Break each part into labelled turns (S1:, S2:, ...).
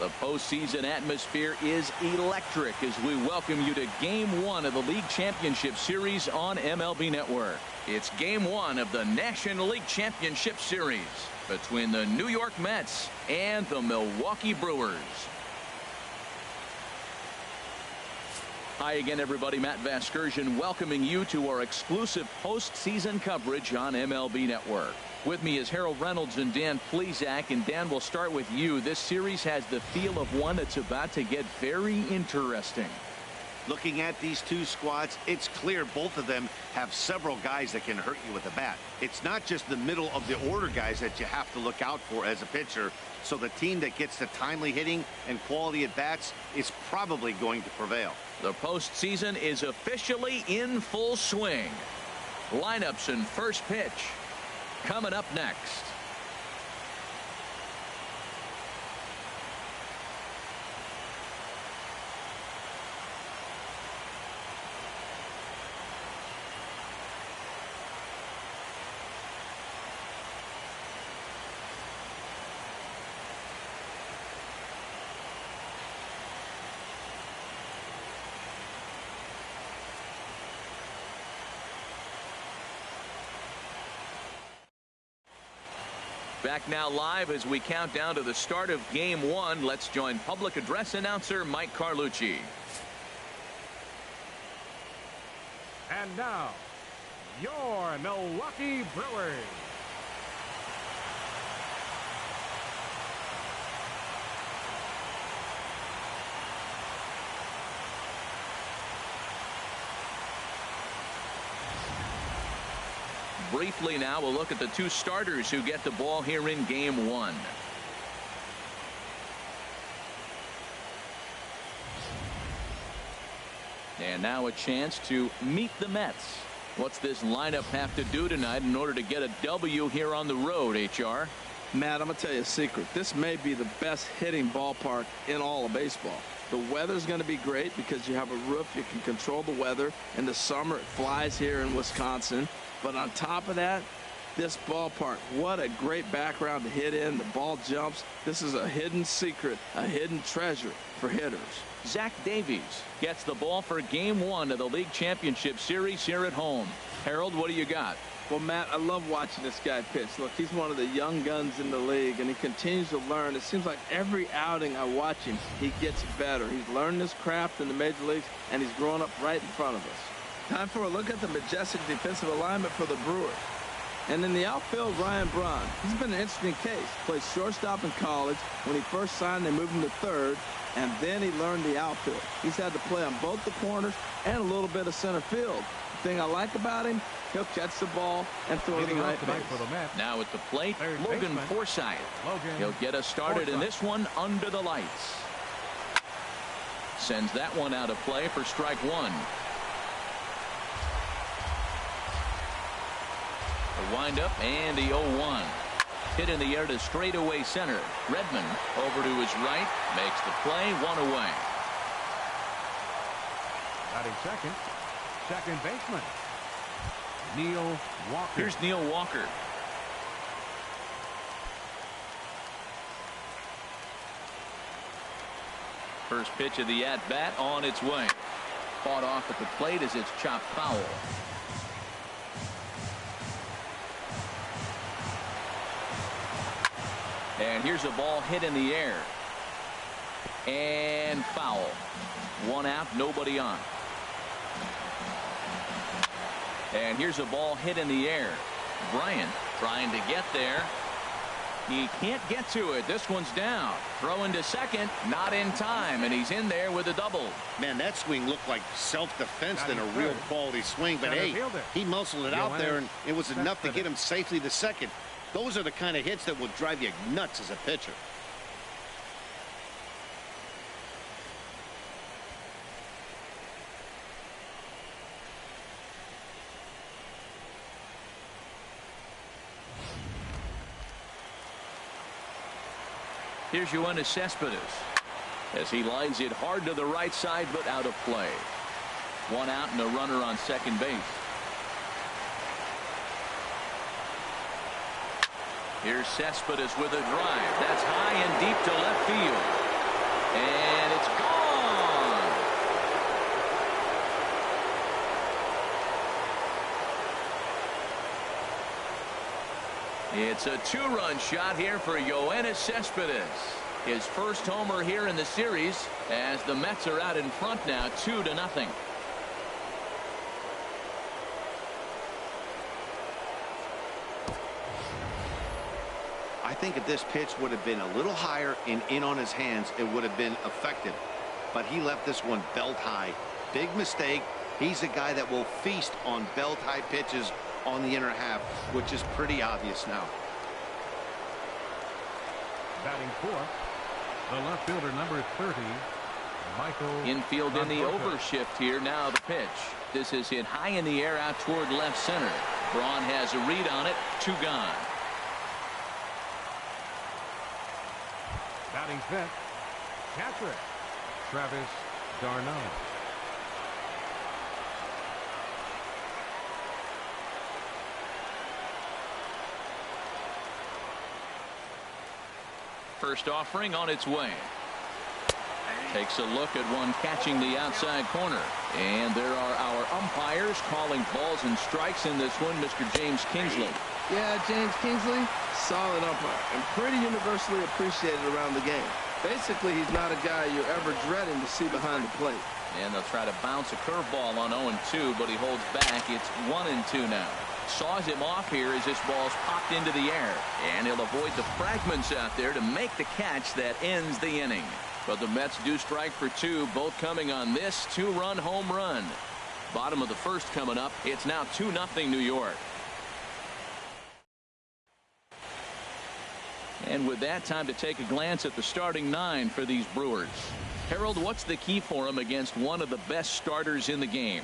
S1: The postseason atmosphere is electric as we welcome you to Game 1 of the League Championship Series on MLB Network. It's Game 1 of the National League Championship Series between the New York Mets and the Milwaukee Brewers. Hi again, everybody. Matt Vasgersian welcoming you to our exclusive postseason coverage on MLB Network. With me is Harold Reynolds and Dan Plesac. And Dan, we'll start with you. This series has the feel of one that's about to get very interesting.
S2: Looking at these two squads, it's clear both of them have several guys that can hurt you with a bat. It's not just the middle of the order guys that you have to look out for as a pitcher. So the team that gets the timely hitting and quality at bats is probably going to prevail.
S1: The postseason is officially in full swing. Lineups and first pitch coming up next. Back now live as we count down to the start of Game 1. Let's join public address announcer Mike Carlucci.
S3: And now, your Milwaukee Brewers.
S1: Briefly now, we'll look at the two starters who get the ball here in Game 1. And now a chance to meet the Mets. What's this lineup have to do tonight in order to get a W here on the road, HR?
S4: Matt, I'm going to tell you a secret. This may be the best hitting ballpark in all of baseball. The weather's going to be great because you have a roof. You can control the weather. In the summer, it flies here in Wisconsin. But on top of that, this ballpark, what a great background to hit in. The ball jumps. This is a hidden secret, a hidden treasure for hitters.
S1: Zach Davies gets the ball for Game 1 of the League Championship Series here at home. Harold, what do you got?
S4: Well, Matt, I love watching this guy pitch. Look, he's one of the young guns in the league, and he continues to learn. It seems like every outing I watch him, he gets better. He's learned his craft in the major leagues, and he's growing up right in front of us. Time for a look at the majestic defensive alignment for the Brewers. And in the outfield, Ryan Braun. He's been an interesting case. Played shortstop in college. When he first signed, they moved him to third, and then he learned the outfield. He's had to play on both the corners and a little bit of center field. The thing I like about him, he'll catch the ball and throw it to the right base.
S1: Now at the plate, Logan Forsythe. He'll get us started in this one under the lights. Sends that one out of play for strike one. The windup and the 0-1. Hit in the air to straightaway center. Redmond over to his right. Makes the play, one away.
S3: Batting second baseman, Neil Walker.
S1: Here's Neil Walker. First pitch of the at-bat on its way. Fought off at the plate as it's chopped foul. And here's a ball hit in the air. And foul. One out, nobody on. And here's a ball hit in the air. Bryant trying to get there. He can't get to it. This one's down. Throwing to second, not in time, and he's in there with a double.
S2: Man, that swing looked like self-defense than a real quality swing. But hey, he muscled it out there, and it was enough to get him safely to second. Those are the kind of hits that will drive you nuts as a pitcher.
S1: Here's Yoenis Cespedes as he lines it hard to the right side, but out of play. One out and a runner on second base. Here's Cespedes with a drive. That's high and deep to left field. And it's gone. It's a two-run shot here for Yoenis Cespedes. His first homer here in the series as the Mets are out in front now 2-0.
S2: I think if this pitch would have been a little higher and in on his hands, it would have been effective. But he left this one belt high. Big mistake. He's a guy that will feast on belt high pitches on the inner half, which is pretty obvious now.
S3: Batting fourth, the left fielder, number 30, Michael.
S1: Infield in the overshift here. Now the pitch. This is hit high in the air out toward left center. Braun has a read on it. 2 gone.
S3: Batting fifth, catcher, Travis d'Arnaud.
S1: First offering on its way. Takes a look at one catching the outside corner. And there are our umpires calling balls and strikes in this one. Mr. James Kingsley.
S4: Yeah, James Kingsley, solid umpire and pretty universally appreciated around the game. Basically, he's not a guy you're ever dreading to see behind the plate.
S1: And they'll try to bounce a curveball on 0-2, but he holds back. It's 1-2 now. Saws him off here as this ball's popped into the air. And he'll avoid the fragments out there to make the catch that ends the inning. But the Mets do strike for 2, both coming on this 2-run home run. Bottom of the first coming up. It's now 2-0 New York. And with that, time to take a glance at the starting 9 for these Brewers. Harold, what's the key for them against one of the best starters in the game?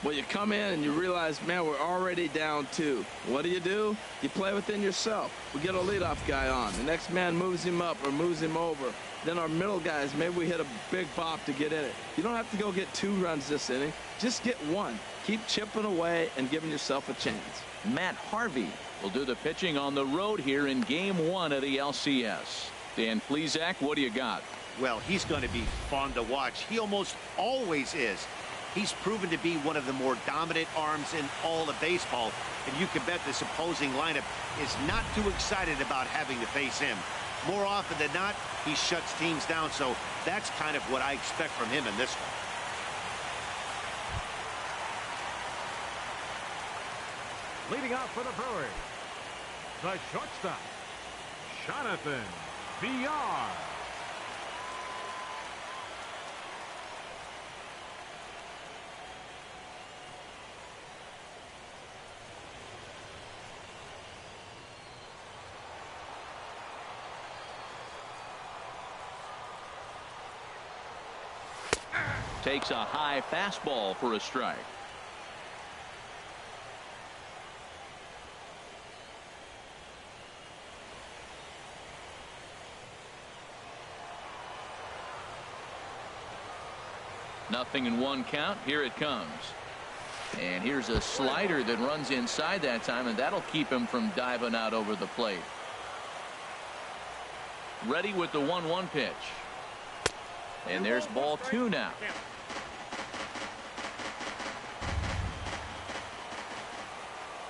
S4: Well, you come in and you realize, man, we're already down 2. What do? You play within yourself. We get a leadoff guy on. The next man moves him up or moves him over. Then our middle guys, maybe we hit a big bop to get in it. You don't have to go get 2 runs this inning. Just get 1. Keep chipping away and giving yourself a chance.
S1: Matt Harvey will do the pitching on the road here in Game 1 of the LCS. Dan Plesac, what do you got?
S2: Well, he's going to be fun to watch. He almost always is. He's proven to be one of the more dominant arms in all of baseball, and you can bet this opposing lineup is not too excited about having to face him. More often than not, he shuts teams down, so that's kind of what I expect from him in this one.
S3: Leading off for the Brewers, the shortstop, Jonathan Villar.
S1: Takes a high fastball for a strike. Nothing in 1 count. Here it comes. And here's a slider that runs inside that time, and that'll keep him from diving out over the plate. Ready with the 1-1 pitch. And there's ball 2 now.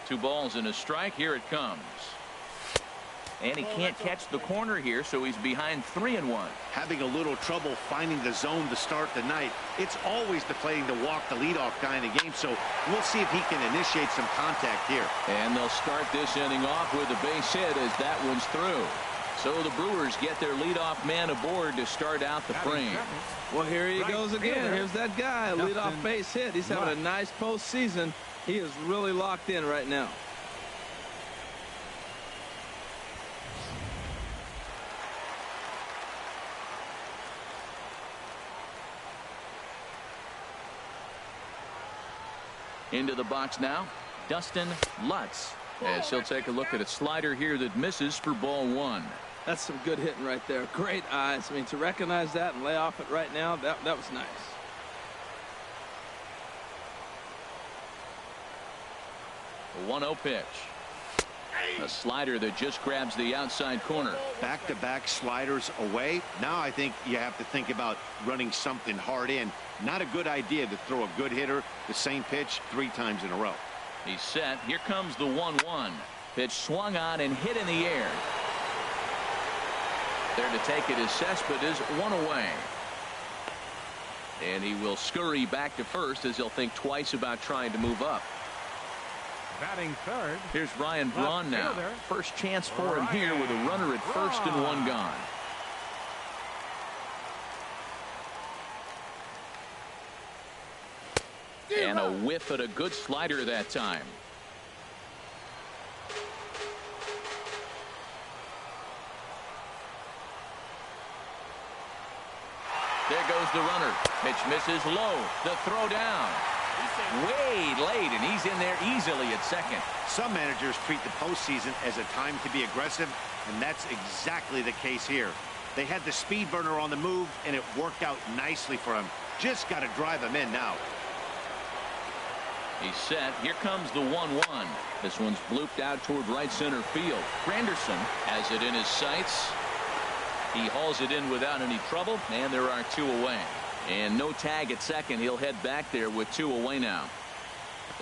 S1: Two balls and a strike. Here it comes. And he can't catch the corner here, so he's behind 3-1.
S2: Having a little trouble finding the zone to start the night. It's always the playing to walk the leadoff guy in the game, so we'll see if he can initiate some contact here.
S1: And they'll start this inning off with a base hit as that one's through. So the Brewers get their leadoff man aboard to start out the frame.
S4: Well, here he goes again. Here's that guy, leadoff base hit. He's having a nice postseason. He is really locked in right now.
S1: Into the box now, Dustin Lutz, as he'll take a look at a slider here that misses for ball 1.
S4: That's some good hitting right there. Great eyes. I mean, to recognize that and lay off it right now, that was nice. A 1-0 pitch.
S1: A slider that just grabs the outside corner.
S2: Back-to-back sliders away. Now I think you have to think about running something hard in. Not a good idea to throw a good hitter the same pitch 3 times in a row.
S1: He's set. Here comes the 1-1. Pitch swung on and hit in the air. There to take it is Cespedes, 1 away. And he will scurry back to first as he'll think twice about trying to move up.
S3: Batting third.
S1: Here's Ryan Braun now. First chance for him here with a runner at first and 1 gone. And a whiff at a good slider that time. There goes the runner. Pitch misses low. The throw down. Way late, and he's in there easily at second.
S2: Some managers treat the postseason as a time to be aggressive, and that's exactly the case here. They had the speed burner on the move, and it worked out nicely for him. Just got to drive him in now.
S1: He's set. Here comes the 1-1. This one's blooped out toward right center field. Granderson has it in his sights. He hauls it in without any trouble, and there are 2 away. And no tag at second. He'll head back there with 2 away now.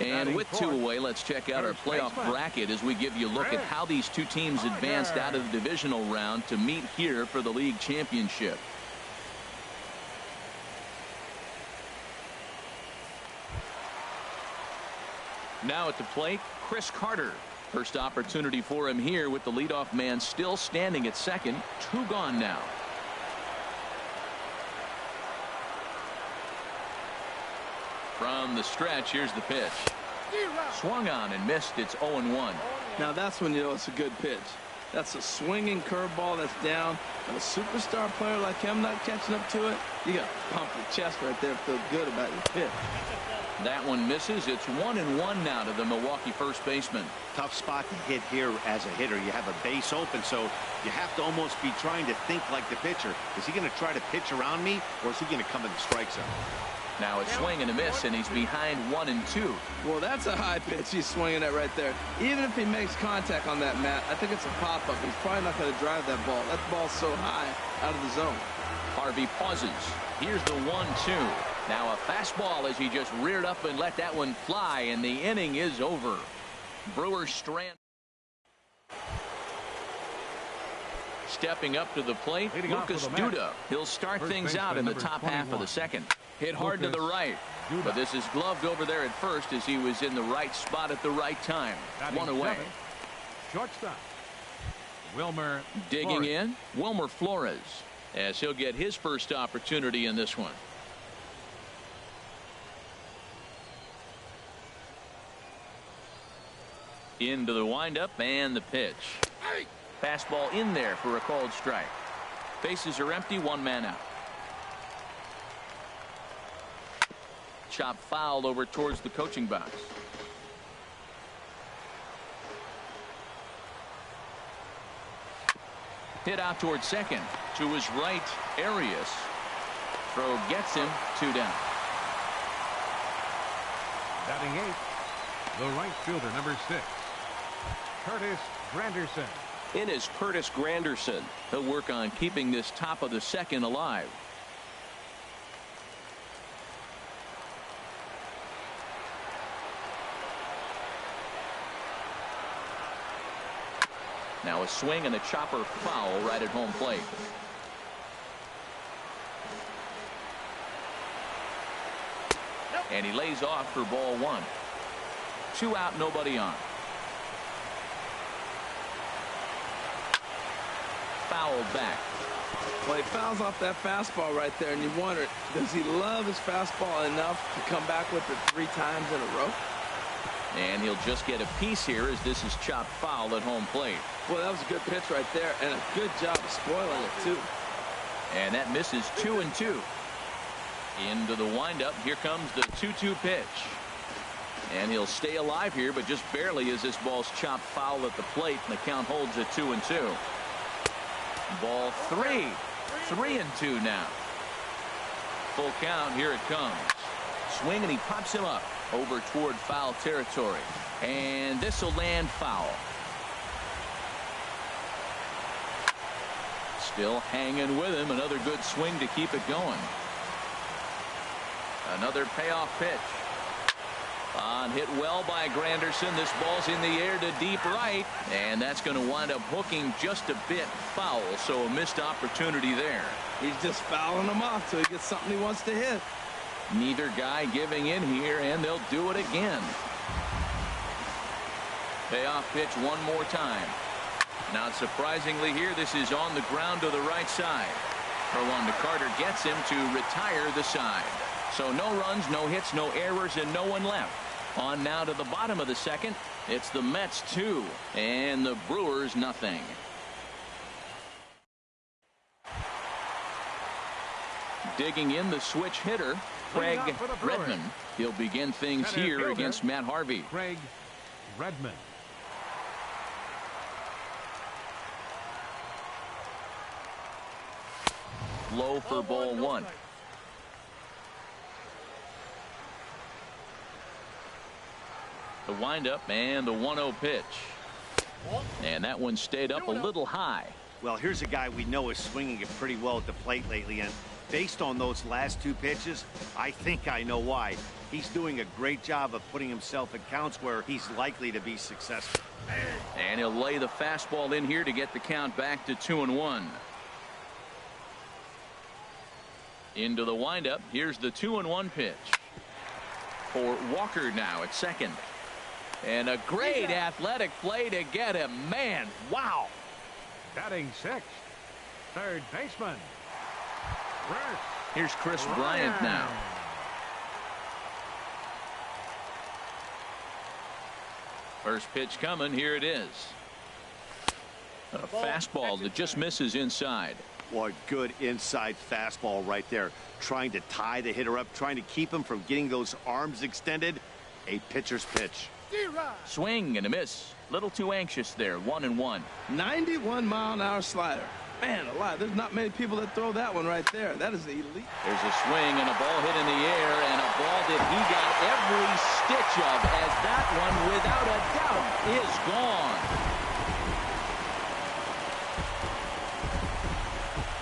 S1: And with 2 away, let's check out our playoff bracket as we give you a look at how these 2 teams advanced out of the divisional round to meet here for the league championship. Now at the plate, Chris Carter. First opportunity for him here with the leadoff man still standing at second. 2 gone now. From the stretch, here's the pitch. Swung on and missed. It's 0-1.
S4: Now that's when you know it's a good pitch. That's a swinging curveball that's down. And a superstar player like him not catching up to it, you got to pump your chest right there, feel good about your pitch.
S1: That one misses. It's 1-1 now to the Milwaukee first baseman.
S2: Tough spot to hit here as a hitter. You have a base open, so you have to almost be trying to think like the pitcher. Is he going to try to pitch around me, or is he going to come in the strike zone?
S1: Now it's swing and a miss, and he's behind 1-2.
S4: Well, that's a high pitch he's swinging at right there. Even if he makes contact on that, Matt, I think it's a pop-up. He's probably not going to drive that ball. That ball's so high out of the zone.
S1: Harvey pauses. Here's the 1-2. Now a fastball as he just reared up and let that one fly, and the inning is over. Brewers strand. Stepping up to the plate, Lucas Duda. He'll start things out in the top half of the second. Hit hard to the right, but this is gloved over there at first as he was in the right spot at the right time. 1 away.
S3: Shortstop, Wilmer
S1: digging in, Wilmer Flores, as he'll get his first opportunity in this one. Into the windup and the pitch. Fastball in there for a called strike. Bases are empty, 1 man out. Chop fouled over towards the coaching box. Hit out towards second. To his right, Arias. Throw gets him, 2 down.
S3: Batting 8th, the right fielder, number 6, Curtis Granderson.
S1: In is Curtis Granderson. He'll work on keeping this top of the second alive. Now a swing and a chopper foul right at home plate. And he lays off for ball 1. 2 out, nobody on. Fouled back.
S4: Well, he fouls off that fastball right there, and you wonder, does he love his fastball enough to come back with it 3 times in a row?
S1: And he'll just get a piece here as this is chopped foul at home plate.
S4: Well, that was a good pitch right there, and a good job of spoiling it, too.
S1: And that misses 2-2. Into the windup. Here comes the 2-2 pitch. And he'll stay alive here, but just barely as this ball's chopped foul at the plate, and the count holds at 2-2. Ball 3. 3-2 now. Full count. Here it comes. Swing, and he pops him up over toward foul territory. And this will land foul. Still hanging with him. Another good swing to keep it going. Another payoff pitch. Hit well by Granderson. This ball's in the air to deep right, and that's going to wind up hooking just a bit foul, so a missed opportunity there.
S4: He's just fouling them off till he gets something he wants to hit.
S1: Neither guy giving in here, and they'll do it again. Payoff pitch one more time. Not surprisingly here, this is on the ground to the right side. Verlander Carter gets him to retire the side. So no runs, no hits, no errors, and no one left. On now to the bottom of the second. It's the Mets 2 and the Brewers nothing. Digging in the switch hitter, Craig Redmond. He'll begin things here against Matt Harvey.
S3: Craig Redmond.
S1: Low for ball one. The windup and the 1-0 pitch. And that one stayed up a little high.
S2: Well, here's a guy we know is swinging it pretty well at the plate lately, and based on those last two pitches, I think I know why. He's doing a great job of putting himself at counts where he's likely to be successful.
S1: And he'll lay the fastball in here to get the count back to 2-1. Into the windup. Here's the 2-1 pitch for Walker now at second. And a great athletic play to get him. Man, wow.
S3: Batting sixth, third baseman.
S1: Here's Chris Bryant now. First pitch coming. Here it is. A fastball that just misses inside.
S2: What good inside fastball right there. Trying to tie the hitter up, trying to keep him from getting those arms extended. A pitcher's pitch.
S1: Swing and a miss. Little too anxious there. 1-1.
S4: 91-mile-an-hour slider. Man alive, there's not many people that throw that one right there. That is elite.
S1: There's a swing and a ball hit in the air, and a ball that he got every stitch of, as that one without a doubt is gone.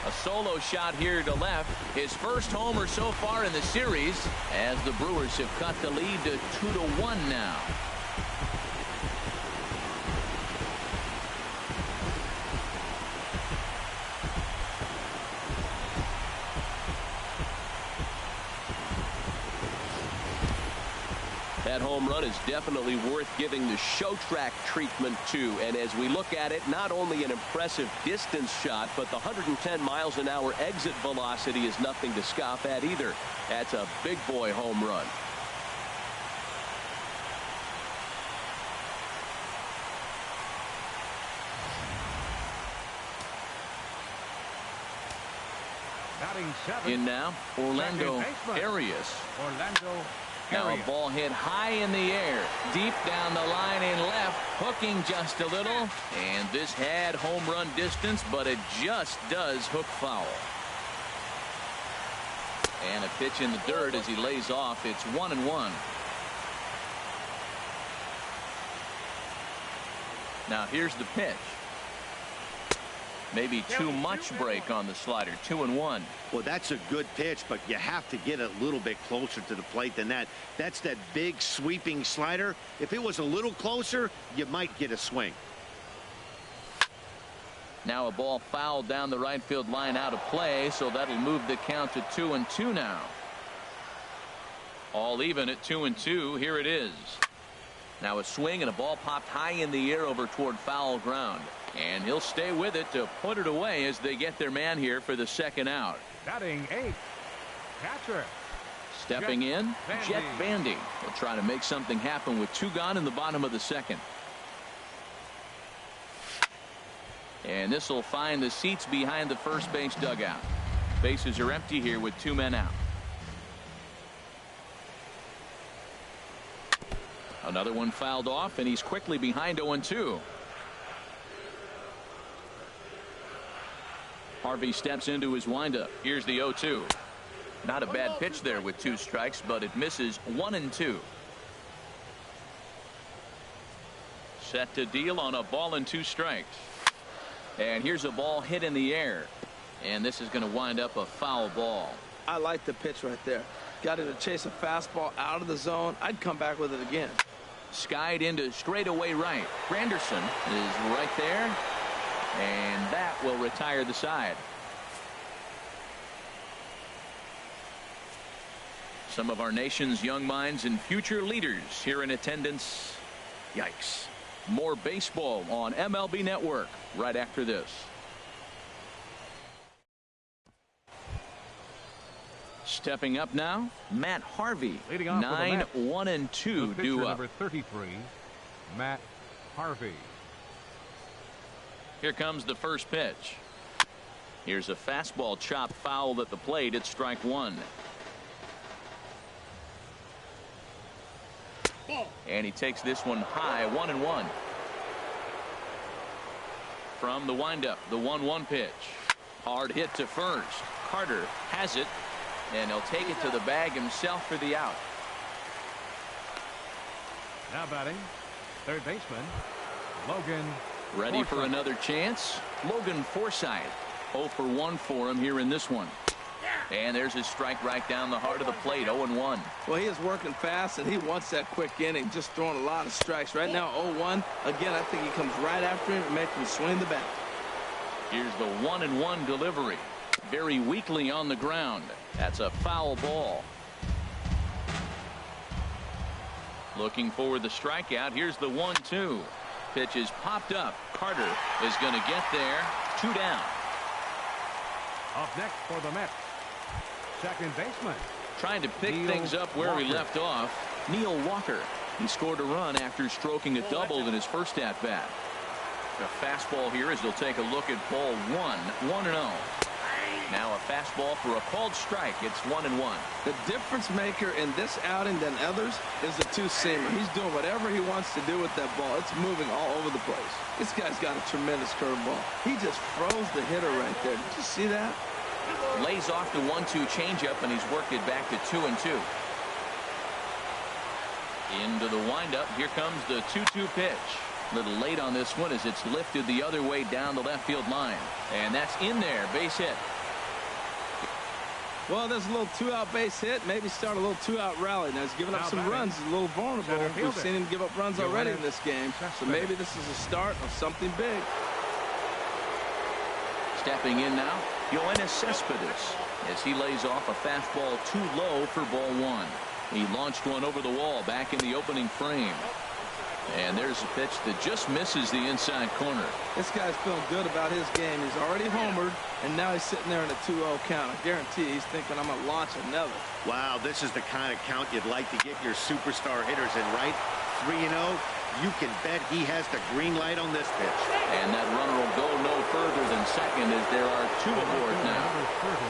S1: A solo shot here to left. His first homer so far in the series, as the Brewers have cut the lead to 2-1 now.
S5: That home run is definitely worth giving the show track treatment to. And as we look at it, not only an impressive distance shot, but the 110 miles an hour exit velocity is nothing to scoff at either. That's a big boy home run.
S3: Batting seventh.
S1: In now, Orlando Arias. Now a ball hit high in the air, deep down the line in left, hooking just a little, and this had home run distance, but it just does hook foul. And a pitch in the dirt as he lays off. It's 1-1. Now here's the pitch. Maybe too much break on the slider. 2-1.
S2: Well, that's a good pitch, but you have to get a little bit closer to the plate than that. That's that big sweeping slider. If it was a little closer, you might get a swing.
S1: Now a ball fouled down the right field line out of play, so that'll move the count to 2-2 now. All even at 2-2. Here it is. Now a swing and a ball popped high in the air over toward foul ground. And he'll stay with it to put it away as they get their man here for the second out.
S3: Batting eighth, catcher.
S1: Stepping in, Jet Bandy will try to make something happen with 2 gone in the bottom of the second. And this will find the seats behind the first base dugout. Bases are empty here with 2 men out. Another one fouled off, and he's quickly behind 0-2. Harvey steps into his windup. Here's the 0-2. Not a bad pitch there with 2 strikes, but it misses 1-2. Set to deal on a ball and 2 strikes. And here's a ball hit in the air. And this is going to wind up a foul ball.
S4: I like the pitch right there. Got him to chase a fastball out of the zone. I'd come back with it again.
S1: Skied into straightaway right. Granderson is right there. And that will retire the side. Some of our nation's young minds and future leaders here in attendance. Yikes. More baseball on MLB Network right after this. Stepping up now, Matt Harvey. 9-1-2 due up.
S3: Number 33, Matt Harvey.
S1: Here comes the first pitch. Here's a fastball chopped foul at the plate. It's strike one. And he takes this one high, 1-1. From the windup, the 1-1 pitch. Hard hit to first. Carter has it, and he'll take it to the bag himself for the out.
S3: Now batting, third baseman, Logan.
S1: Ready
S3: Forsythe.
S1: for another chance. Logan Forsythe. 0 for 1 for him here in this one. And there's his strike right down the heart of the plate, 0-1.
S4: Well, he is working fast, and he wants that quick inning, just throwing a lot of strikes. Right now, 0-1. Again, I think he comes right after him and makes him swing the bat.
S1: Here's the 1-1 delivery. Very weakly on the ground. That's a foul ball. Looking for the strikeout. Here's the 1-2. Pitch is popped up. Carter is going to get there. 2 down.
S3: Up next for the Mets, second baseman.
S1: Trying to pick
S3: Neil
S1: things up where he
S3: Walker.
S1: left off. Neil Walker. He scored a run after stroking a double in his first at bat. The fastball here as they'll take a look at ball 1-0. Now a fastball for a called strike. It's 1-1.
S4: The difference maker in this outing than others is the two-seamer. He's doing whatever he wants to do with that ball. It's moving all over the place. This guy's got a tremendous curveball. He just froze the hitter right there. Did you see that?
S1: Lays off the 1-2 changeup, and he's worked it back to 2-2. Into the windup. Here comes the 2-2 pitch. A little late on this one as it's lifted the other way down the left field line. And that's in there. Base hit.
S4: Well, there's a little two-out base hit. Maybe start a little two-out rally. Now, he's giving up
S3: Now
S4: some
S3: batting,
S4: runs. He's a little vulnerable.
S3: center
S4: We've
S3: fielder.
S4: seen him give up runs already in this game. So maybe this is a start of something big.
S1: Stepping in now, Yoenis Cespedes as he lays off a fastball too low for ball 1. He launched one over the wall back in the opening frame. And there's a pitch that just misses the inside corner.
S4: This guy's feeling good about his game. He's already homered, and now he's sitting there in a 2-0 count. I guarantee he's thinking, I'm going to launch another.
S2: Wow, this is the kind of count you'd like to get your superstar hitters in, right? 3-0. You can bet he has the green light on this pitch.
S1: And that runner will go no further than second as there are 2 aboard now.
S3: Number 30,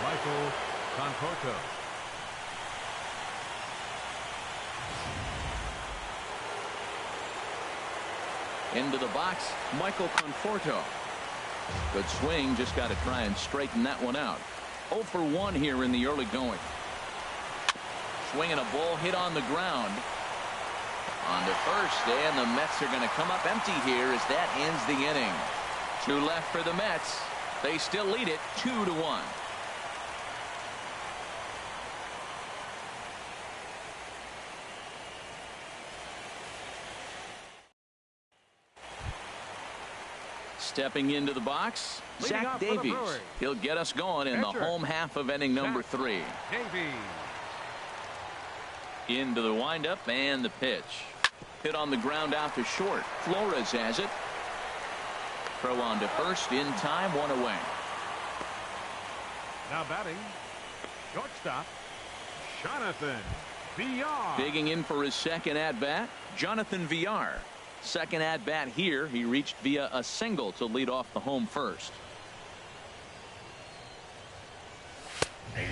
S3: Michael Conforto.
S1: Into the box, Michael Conforto. Good swing, just got to try and straighten that one out. 0 for 1 here in the early going. Swinging a ball hit on the ground. On to first, and the Mets are going to come up empty here as that ends the inning. 2 left for the Mets. They still lead it 2-1. Stepping into the box,
S3: Leading
S1: Zach
S3: off for the
S1: Davies.
S3: Brewers.
S1: He'll get us going in the
S3: Pitcher.
S1: home half of inning number
S3: Zach
S1: 3.
S3: Davies.
S1: Into the windup and the pitch. Hit on the ground out to short. Flores has it. Throw on to first in time, 1 away.
S3: Now batting, shortstop, Jonathan Villar.
S1: Digging in for his second at bat, Jonathan Villar. Second at bat here. He reached via a single to lead off the home first.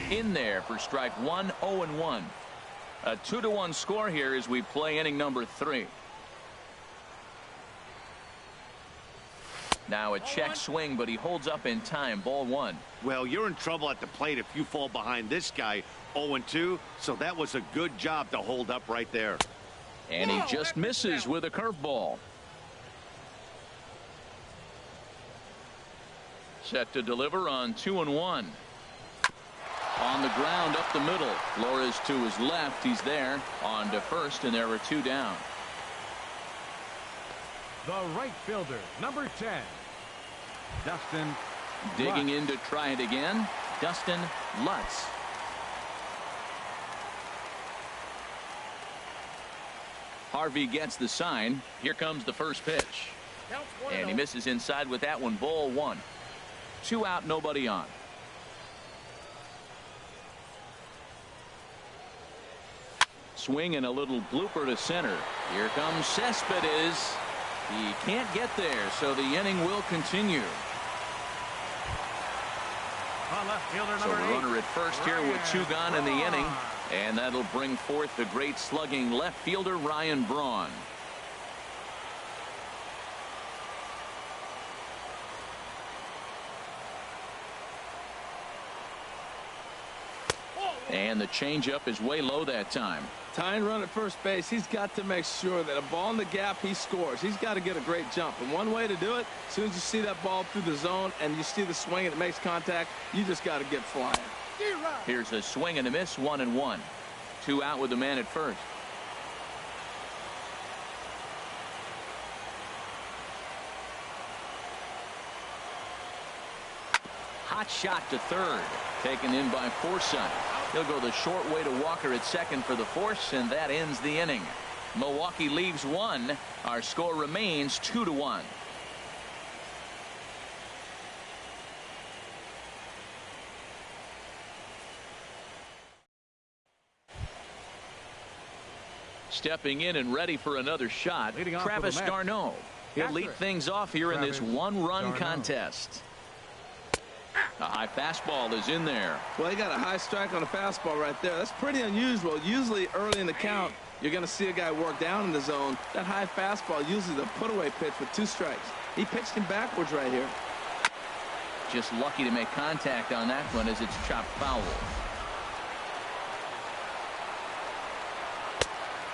S1: In there for strike 1, 0-1. A 2-1 score here as we play inning number 3. Now a check swing, but he holds up in time. Ball 1.
S2: Well, you're in trouble at the plate if you fall behind this guy 0-2. So that was a good job to hold up right there.
S1: And he just misses with a curveball. Set to deliver on 2-1. On the ground up the middle. Flores to his left. He's there on to first, and there are 2 down.
S3: The right fielder, number 10, Dustin
S1: Digging
S3: Lutz.
S1: in to try it again, Dustin Lutz. Harvey gets the sign. Here comes the first pitch. And he misses inside with that one. Ball 1. 2 out, nobody on. Swing and a little blooper to center. Here comes Cespedes. He can't get there, so the inning will continue.
S3: Left fielder,
S1: So
S3: number
S1: a
S3: 8.
S1: runner at first here with 2 gone in the inning. And that'll bring forth the great slugging left fielder Ryan Braun. And the changeup is way low that time.
S4: Tying run at first base. He's got to make sure that a ball in the gap, he scores. He's got to get a great jump. And one way to do it, as soon as you see that ball through the zone and you see the swing and it makes contact, you just got to get flying.
S1: Here's a swing and a miss. 1-1. 2 out with the man at first. Hot shot to third. Taken in by Forsythe. He'll go the short way to Walker at second for the force, and that ends the inning. Milwaukee leaves 1. Our score remains 2-1. Stepping in and ready for another shot, Travis d'Arnaud. He'll lead things off here in this 1-run contest. A high fastball is in there.
S4: Well, he got a high strike on a fastball right there. That's pretty unusual. Usually early in the count, you're going to see a guy work down in the zone. That high fastball usually the put-away pitch with 2 strikes. He pitched him backwards right here.
S1: Just lucky to make contact on that one as it's chopped foul.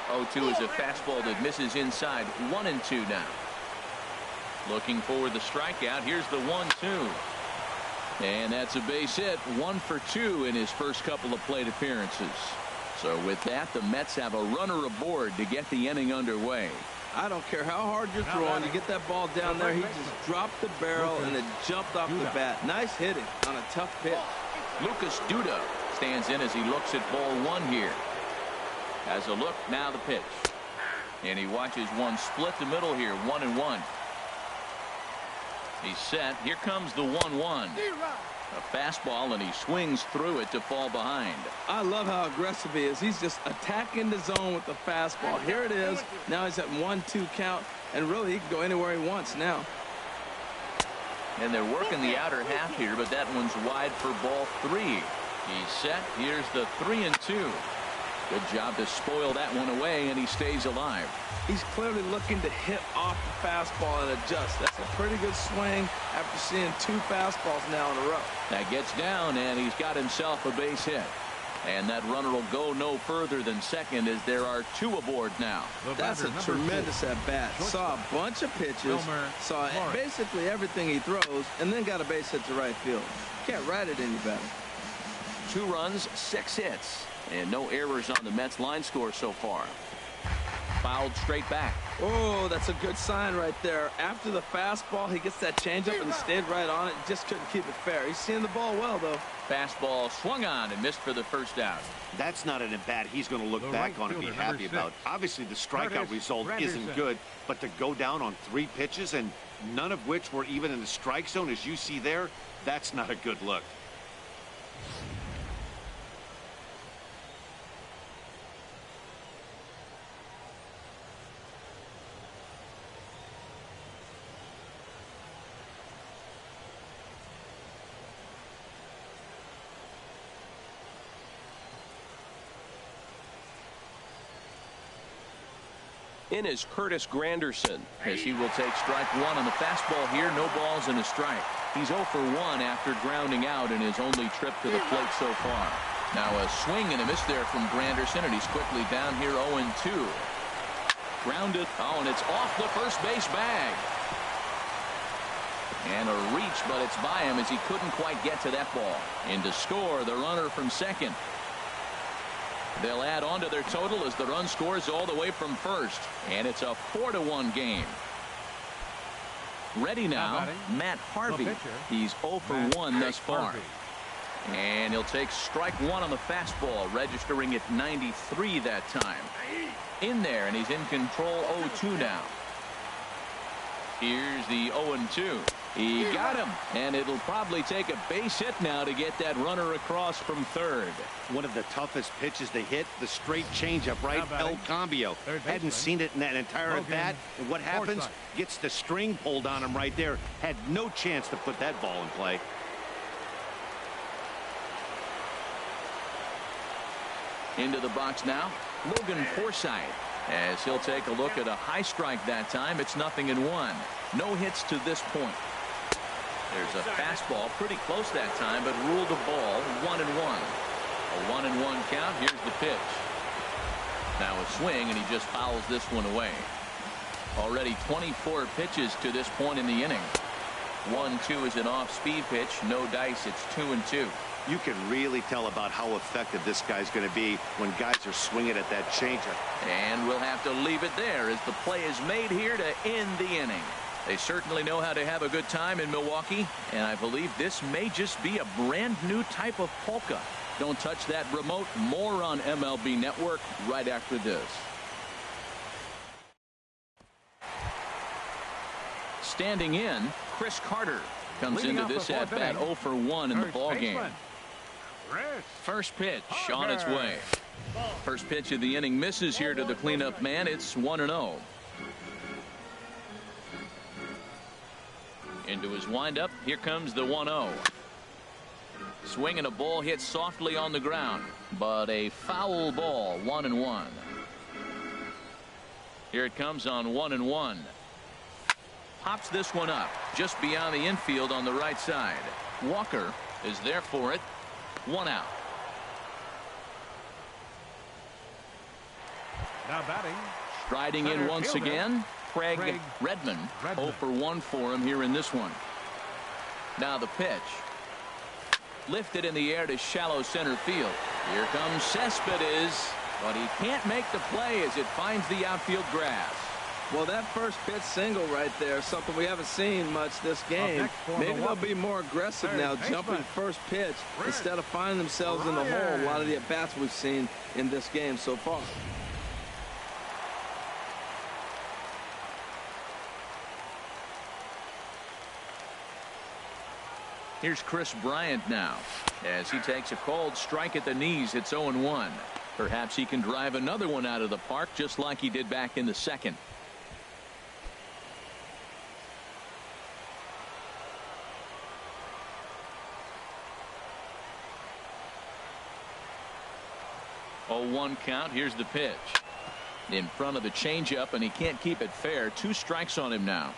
S1: 0-2 is a fastball that misses inside. 1-2 now. Looking for the strikeout. Here's the 1-2. And that's a base hit. 1 for 2 in his first couple of plate appearances. So with that, the Mets have a runner aboard to get the inning underway.
S4: I don't care how hard you're throwing. You get that ball down there. He just dropped the barrel and it jumped off the bat. Nice hitting on a tough pitch.
S1: Lucas Duda stands in as he looks at ball 1 here. Has a look. Now the pitch. And he watches one split the middle here. 1-1. He's set. Here comes the 1-1. A fastball, and he swings through it to fall behind.
S4: I love how aggressive he is. He's just attacking the zone with the fastball. Here it is. Now he's at 1-2 count, and really he can go anywhere he wants now.
S1: And they're working the outer half here, but that one's wide for ball 3. He's set. Here's the 3-2. Good job to spoil that one away, and he stays alive.
S4: He's clearly looking to hit off the fastball and adjust. That's a pretty good swing after seeing 2 fastballs now in a row.
S1: That gets down, and he's got himself a base hit. And that runner will go no further than second as there are 2 aboard now.
S4: That's a tremendous at-bat. Saw a bunch of pitches, saw basically everything he throws, and then got a base hit to right field. Can't write it any better.
S1: 2 runs, 6 hits, and no errors on the Mets line score so far. Fouled straight back.
S4: Oh, that's a good sign right there. After the fastball, he gets that changeup and he stayed right on it. Just couldn't keep it fair. He's seeing the ball well, though.
S1: Fastball swung on and missed for the first out.
S2: That's not an at-bat he's going to look back on and be happy about. Obviously, the strikeout result isn't good, but to go down on 3 pitches and none of which were even in the strike zone, as you see there, that's not a good look.
S5: In is Curtis Granderson.
S1: As he will take strike 1 on the fastball here. No balls and a strike. He's 0 for 1 after grounding out in his only trip to the plate so far. Now a swing and a miss there from Granderson, and he's quickly down here 0-2. Grounded. Oh, and it's off the first base bag. And a reach, but it's by him as he couldn't quite get to that ball. And to score, the runner from second. They'll add on to their total as the run scores all the way from first. And it's a 4-1 game. Ready now, Matt Harvey. He's 0 for 1 thus far. And he'll take strike one on the fastball, registering at 93 that time. In there, and he's in control 0-2 now. Here's the 0-2. He got him, and it'll probably take a base hit now to get that runner across from third.
S2: One of the toughest pitches to hit, the straight changeup, right? El Cambio. Hadn't seen it in that entire at bat. And what happens? Gets the string pulled on him right there. Had no chance to put that ball in play.
S1: Into the box now, Logan Forsythe, as he'll take a look at a high strike that time. It's 0-1. No hits to this point. There's a fastball pretty close that time, but ruled a ball 1-1. A 1-1 count. Here's the pitch. Now a swing, and he just fouls this one away. Already 24 pitches to this point in the inning. 1-2 is an off-speed pitch. No dice. It's 2-2.
S2: You can really tell about how effective this guy's going to be when guys are swinging at that changeup.
S1: And we'll have to leave it there as the play is made here to end the inning. They certainly know how to have a good time in Milwaukee, and I believe this may just be a brand new type of polka. Don't touch that remote. More on MLB Network right after this. Standing in, Chris Carter comes into this at bat 0 for 1 in the ball game. First pitch on its way. First pitch of the inning misses here to the cleanup man. It's 1-0. Into his windup. Here comes the 1-0. Swing and a ball hit softly on the ground, but a foul ball. 1-1. Here it comes on 1-1. Pops this one up just beyond the infield on the right side. Walker is there for it. 1 out.
S3: Now batting.
S1: Striding in once again, Craig Redmond. 0 for 1 for him here in this one. Now the pitch. Lifted in the air to shallow center field. Here comes Cespedes, but he can't make the play as it finds the outfield grass.
S4: Well, that first pitch single right there, something we haven't seen much this game. Maybe they'll be more aggressive now, jumping first pitch instead of finding themselves in the hole. A lot of the at-bats we've seen in this game so far.
S1: Here's Chris Bryant now as he takes a cold strike at the knees. It's 0-1. Perhaps he can drive another one out of the park just like he did back in the second. Oh, 1 count. Here's the pitch in front of the changeup, and he can't keep it fair. 2 strikes on him now.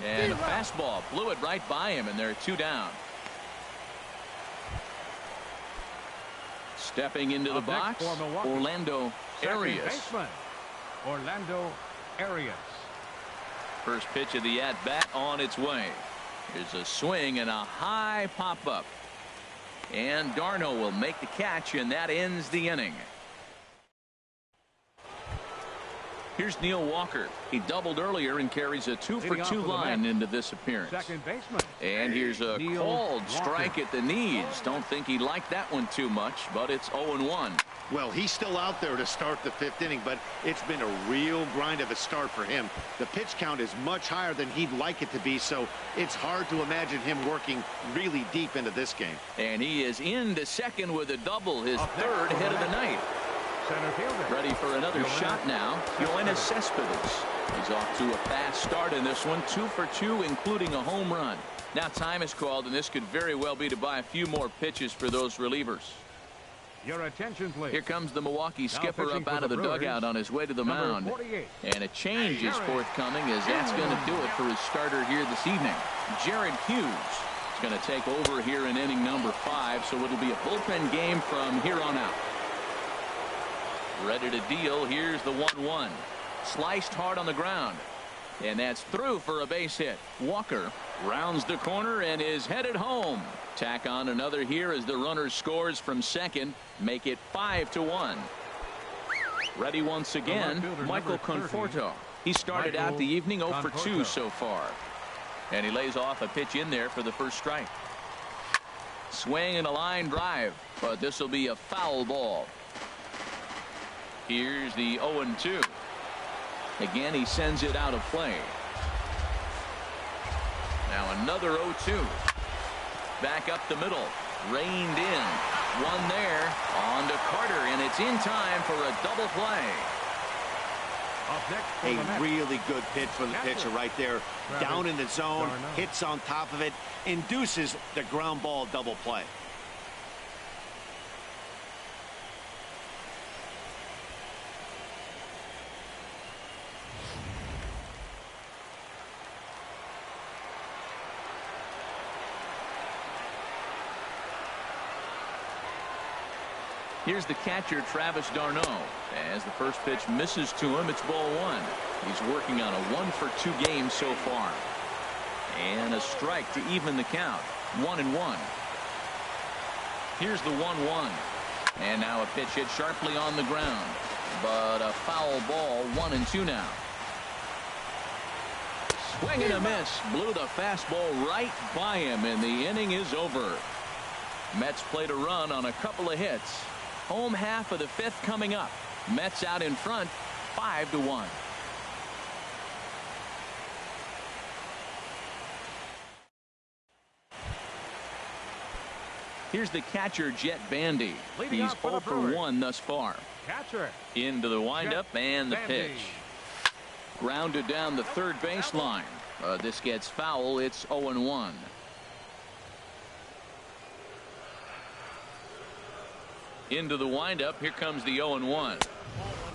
S1: And a fastball blew it right by him, and there are 2 down. Stepping into the box, Orlando Arias.
S3: Orlando Arias.
S1: First pitch of the at-bat on its way. Here's a swing and a high pop-up. And Darno will make the catch, and that ends the inning. Here's Neil Walker. He doubled earlier and carries a 2 for 2 line into this appearance.
S3: Second baseman.
S1: And here's a cold strike at the knees. Don't think he liked that one too much, but it's 0-1.
S2: Well, he's still out there to start the 5th inning, but it's been a real grind of a start for him. The pitch count is much higher than he'd like it to be, so it's hard to imagine him working really deep into this game.
S1: And he is into second with a double, his 3rd hit of the night. Ready for another shot now. Yoenis Cespedes. He's off to a fast start in this one. 2 for 2, including a home run. Now time is called, and this could very well be to buy a few more pitches for those relievers.
S3: Your attention, please.
S1: Here comes the Milwaukee skipper up out of the dugout on his way to the mound. And a change is forthcoming, as that's going to do it for his starter here this evening. Jared Hughes is going to take over here in inning number 5, so it'll be a bullpen game from here on out. Ready to deal. Here's the 1-1. Sliced hard on the ground. And that's through for a base hit. Walker rounds the corner and is headed home. Tack on another here as the runner scores from second. Make it 5-1. Ready once again, Michael Conforto. He started out the evening 0 for 2 so far. And he lays off a pitch in there for the first strike. Swing and a line drive, but this will be a foul ball. Here's the 0-2. Again, he sends it out of play. Now another 0-2. Back up the middle. Reined in. One there. On to Carter, and it's in time for a double play.
S2: A really good pitch from the pitcher right there. Down in the zone. Hits on top of it. Induces the ground ball double play.
S1: Here's the catcher, Travis d'Arnaud. As the first pitch misses to him, it's ball 1. He's working on a 1 for 2 game so far. And a strike to even the count. 1-1. Here's the 1-1. And now a pitch hit sharply on the ground. But a foul ball. 1-2 now. Swing and a miss. Blew the fastball right by him, and the inning is over. Mets played a run on a couple of hits. Home half of the 5th coming up. Mets out in front 5-1. Here's the catcher, Jet Bandy. He's 0 for 1 thus far. Into the windup and the pitch. Grounded down the third baseline. This gets foul. It's 0-1. Into the windup. Here comes the 0-1.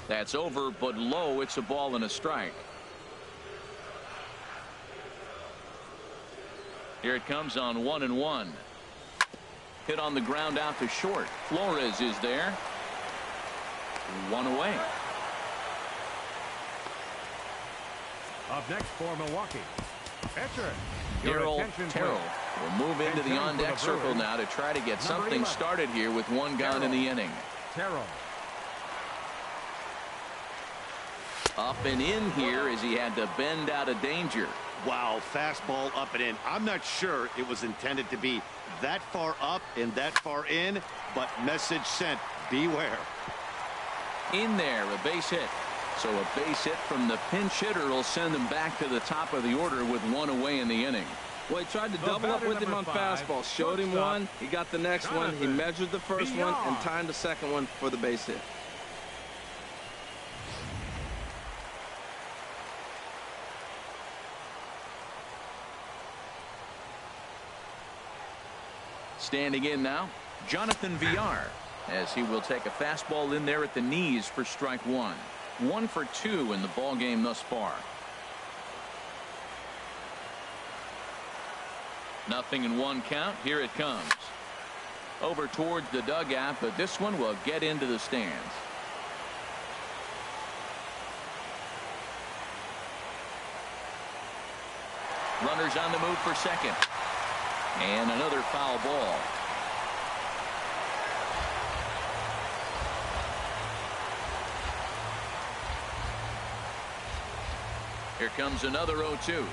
S1: That's over but low. It's a ball and a strike. Here it comes on 1-1. Hit on the ground out to short. Flores is there. 1 away.
S3: Up next for Milwaukee, pitcher
S1: Daryl Terrell will move into the on-deck circle now to try to get something started here with one gone in the inning. Up and in here as he had to bend out of danger.
S2: Wow, fastball up and in. I'm not sure it was intended to be that far up and that far in, but message sent. Beware.
S1: In there, a base hit. So a base hit from the pinch hitter will send him back to the top of the order with 1 away in the inning.
S4: Well, he tried to double up with him on fastball. Showed him one. He got the next one. He measured the first one and timed the second one for the base hit.
S1: Standing in now, Jonathan Villar, as he will take a fastball in there at the knees for strike 1. 1 for 2 in the ball game thus far. Nothing in 1 count. Here it comes. Over towards the dugout, but this one will get into the stands. Runners on the move for second. And another foul ball. Here comes another 0-2.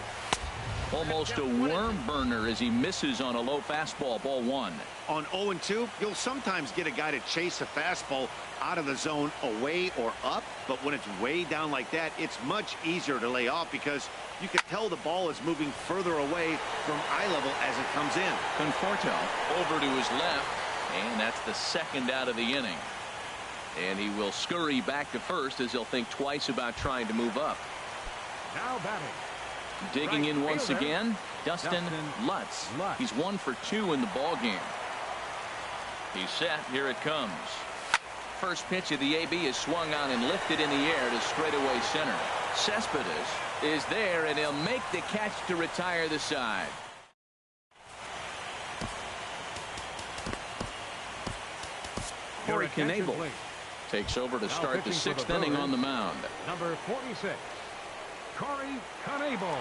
S1: Almost a worm burner as he misses on a low fastball. Ball 1.
S2: On 0-2, you'll sometimes get a guy to chase a fastball out of the zone away or up, but when it's way down like that, it's much easier to lay off because you can tell the ball is moving further away from eye level as it comes in.
S1: Conforto over to his left, and that's the second out of the inning. And he will scurry back to first as he'll think twice about trying to move up.
S3: Now batting.
S1: Digging in once again, Dustin Lutz. He's 1 for 2 in the ball game. He's set. Here it comes. First pitch of the AB is swung on and lifted in the air to straightaway center. Cespedes is there, and he'll make the catch to retire the side. Corey Knebel takes over to start the 6th inning on the mound.
S3: Number 46, Corey Knebel.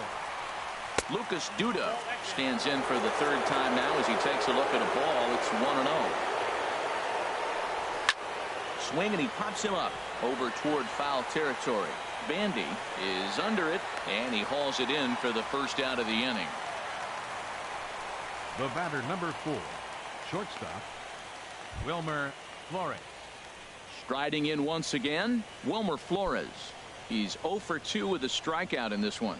S1: Lucas Duda stands in for the 3rd time now as he takes a look at a ball. It's 1-0. Swing, and he pops him up over toward foul territory. Bandy is under it, and he hauls it in for the 1st out of the inning.
S3: The batter, number 4, shortstop, Wilmer Flores.
S1: Striding in once again, Wilmer Flores. He's 0 for 2 with a strikeout in this one.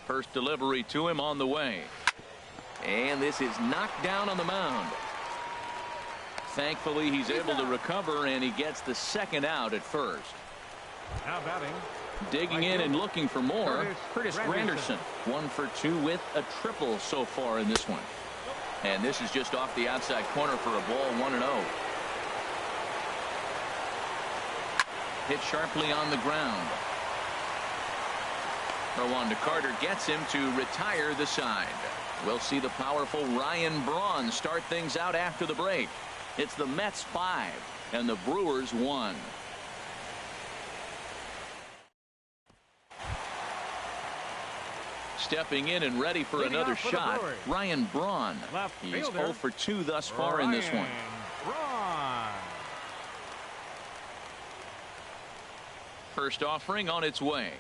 S1: First delivery to him on the way. And this is knocked down on the mound. Thankfully, he's able to recover, and he gets the 2nd out at first.
S3: Now batting.
S1: Digging in and looking for more, Curtis Granderson. 1 for 2 with a triple so far in this one. And this is just off the outside corner for a ball, 1-0. Hit sharply on the ground. Rwanda Carter gets him to retire the side. We'll see the powerful Ryan Braun start things out after the break. It's the Mets 5 and the Brewers 1. Stepping in and ready for another shot, Ryan Braun. He's 0 for 2 thus far in this one. First offering on its way.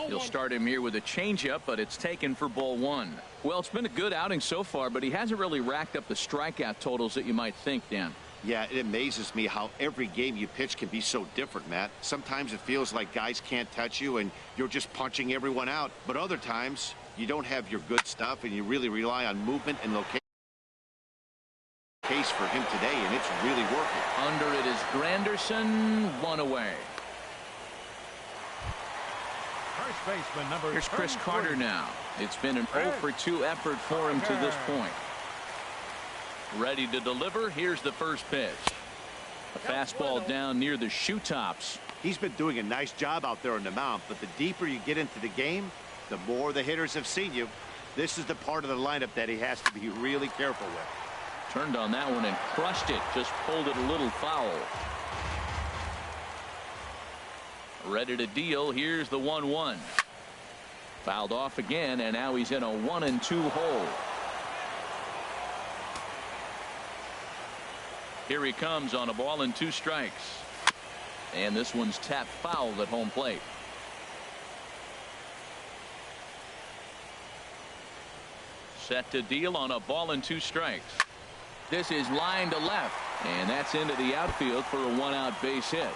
S1: He'll start him here with a changeup, but it's taken for ball 1. Well, it's been a good outing so far, but he hasn't really racked up the strikeout totals that you might think, Dan.
S2: Yeah, it amazes me how every game you pitch can be so different, Matt. Sometimes it feels like guys can't touch you and you're just punching everyone out. But other times you don't have your good stuff and you really rely on movement and location. Case for him today, and it's really working.
S1: Under it is Granderson, 1 away.
S3: First baseman, number
S1: Here's Chris Carter now. It's been an 0 for 2 effort for him to this point. Ready to deliver. Here's the first pitch. A fastball down near the shoe tops.
S2: He's been doing a nice job out there on the mound, but the deeper you get into the game, the more the hitters have seen you. This is the part of the lineup that he has to be really careful with.
S1: Turned on that one and crushed it. Just pulled it a little foul. Ready to deal. Here's the 1-1. Fouled off again, and now he's in a 1-2 hole. Here he comes on a ball and 2 strikes. And this one's tapped foul at home plate. Set to deal on a ball and 2 strikes. This is line to left, and that's into the outfield for a 1-out base hit.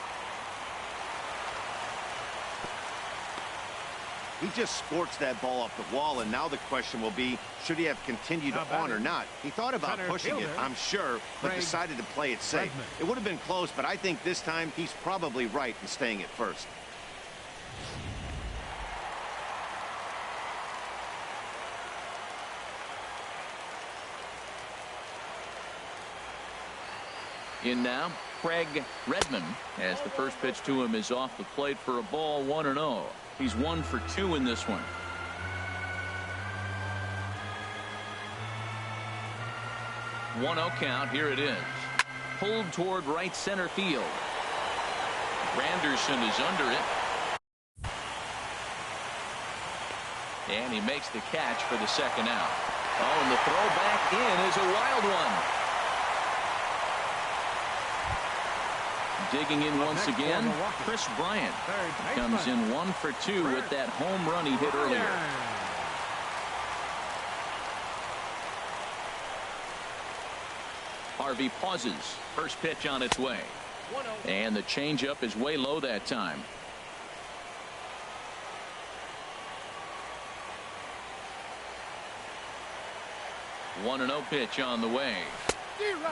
S2: He just sports that ball off the wall, and now the question will be, should he have continued on or not? He thought about pushing it, I'm sure, but decided to play it safe. It would have been close, but I think this time he's probably right in staying at first.
S1: In now, Craig Redmond, as the first pitch to him is off the plate for a ball, 1-0. He's 1 for 2 in this one. One 0 count. Here it is. Pulled toward right center field. Granderson is under it. And he makes the catch for the 2nd out. Oh, and the throw back in is a wild one. Digging in once again, Chris Bryant comes in 1 for 2 with that home run he hit earlier. Harvey pauses. First pitch on its way. And the changeup is way low that time. One 1-0 pitch on the way.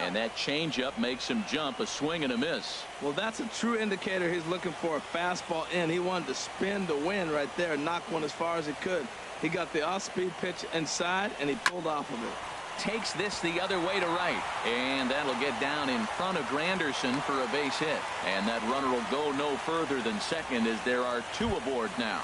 S1: And that changeup makes him jump. A swing and a miss.
S4: Well, that's a true indicator. He's looking for a fastball in. He wanted to spin the wind right there, knock one as far as he could. He got the off-speed pitch inside, and he pulled off of it.
S1: Takes this the other way to right. And that'll get down in front of Granderson for a base hit. And that runner will go no further than second as there are 2 aboard now.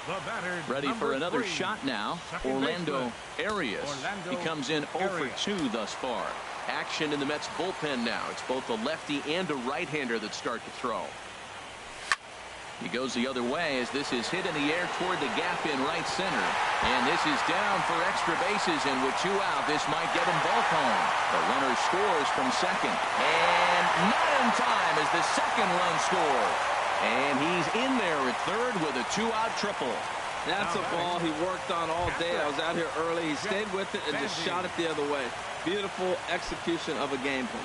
S3: The batter,
S1: Ready for another
S3: 3,
S1: shot now.
S3: second
S1: Orlando
S3: baseman,
S1: Arias.
S3: Orlando
S1: He comes in 0 for
S3: Arias.
S1: 2 thus far. Action in the Mets bullpen now. It's both a lefty and a right-hander that start to throw. He goes the other way as this is hit in the air toward the gap in right center. And this is down for extra bases, and with 2 out, this might get him both home. The runner scores from second. And not in time as the second run scores. And he's in there at third with a 2-out triple.
S4: That's a ball he worked on all day. I was out here early. He stayed with it and just shot it the other way. Beautiful execution of a game plan.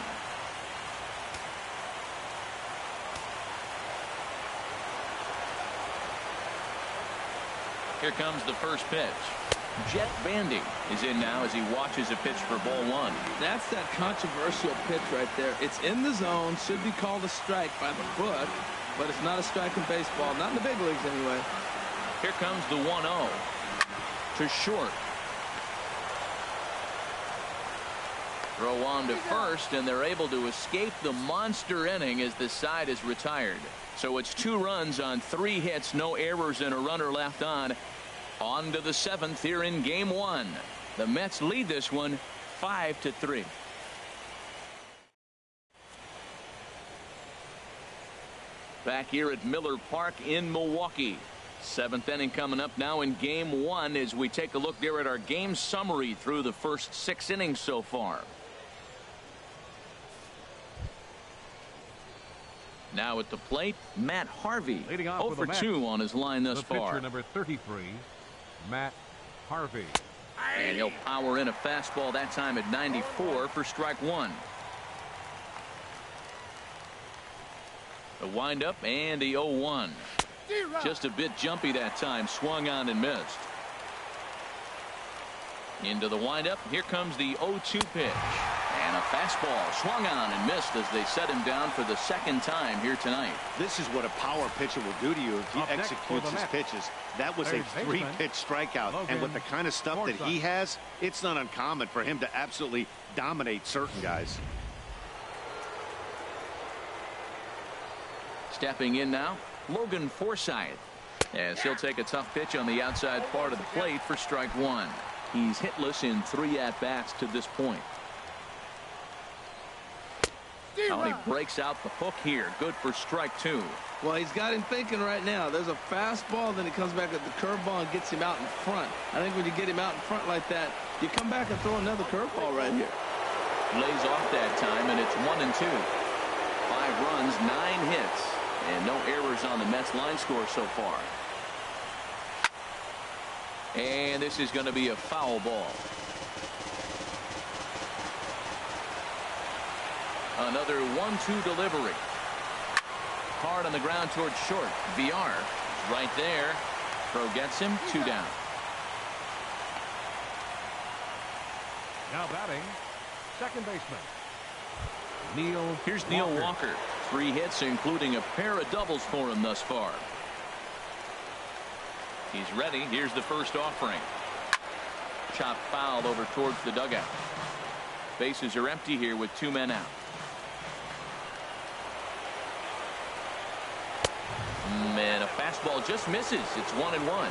S1: Here comes the first pitch. Jet Bandy is in now as he watches a pitch for ball 1.
S4: That's that controversial pitch right there. It's in the zone, should be called a strike by the book, but it's not a strike in baseball, not in the big leagues anyway.
S1: Here comes the 1-0 to short. Throw on to first, and they're able to escape the monster inning as the side is retired. So it's 2 runs on 3 hits, no errors, and a runner left on. On to the 7th here in game 1. The Mets lead this one 5-3. Back here at Miller Park in Milwaukee. 7th inning coming up now in game 1 as we take a look there at our game summary through the first 6 innings so far. Now at the plate, Matt Harvey.
S3: Leading off
S1: 0
S3: with
S1: for
S3: the Mets,
S1: 2 on his line thus
S3: the
S1: far.
S3: pitcher number 33, Matt Harvey.
S1: And he'll power in a fastball that time at 94 for strike 1. The windup and the 0-1. Just a bit jumpy that time. Swung on and missed. Into the windup. Here comes the 0-2 pitch. And a fastball swung on and missed as they set him down for the 2nd time here tonight.
S2: This is what a power pitcher will do to you if he
S3: Up next for
S2: executes
S3: the
S2: his
S3: Mets,
S2: pitches. That was a
S3: third baseman,
S2: 3-pitch strikeout. And with the kind of stuff that he has, it's not uncommon for him to absolutely dominate certain guys.
S1: Stepping in now, Logan Forsythe, as he'll take a tough pitch on the outside part of the plate for strike 1. He's hitless in 3 at-bats to this point. Oh, and he breaks out the hook here. Good for strike 2.
S4: Well, he's got him thinking right now. There's a fastball, then he comes back at the curveball and gets him out in front. I think when you get him out in front like that, you come back and throw another curveball right here.
S1: Lays off that time, and it's 1-2. 5 runs, 9 hits, and no errors on the Mets line score so far. And this is going to be a foul ball. Another 1-2 delivery. Hard on the ground towards short. VR right there. Throw gets him. 2 down.
S3: Now batting, second baseman, Neil.
S1: Here's Neil Walker. 3 hits, including a pair of doubles for him thus far. He's ready. Here's the first offering. Chopped foul over towards the dugout. Bases are empty here with 2 men out. And a fastball just misses. It's 1-1.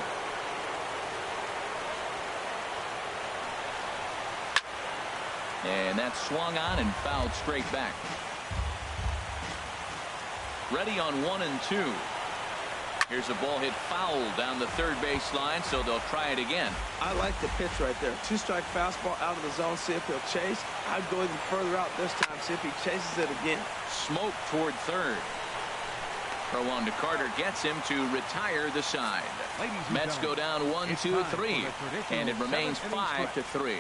S1: And that's swung on and fouled straight back. Ready on 1-2. Here's a ball hit foul down the third base line, so they'll try it again.
S4: I like the pitch right there. 2-strike fastball out of the zone. See if he'll chase. I'd go even further out this time. See if he chases it again.
S1: Smoke toward third. Throw on to Carter gets him to retire the side. Mets go down 1-2-3, and it remains 5-3.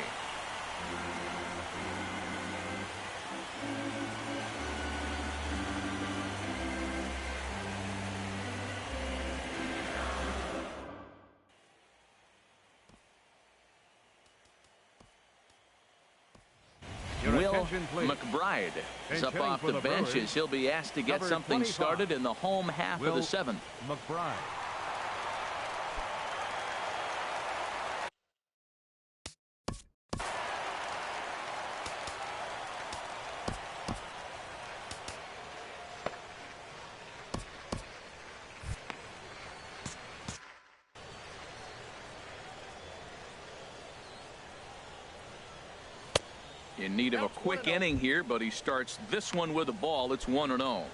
S1: Will McBride is up off the bench as he'll be asked to get something started in the home half of the 7th.
S3: McBride.
S1: In need of a quick inning here, but he starts this one with a ball. It's 1-0.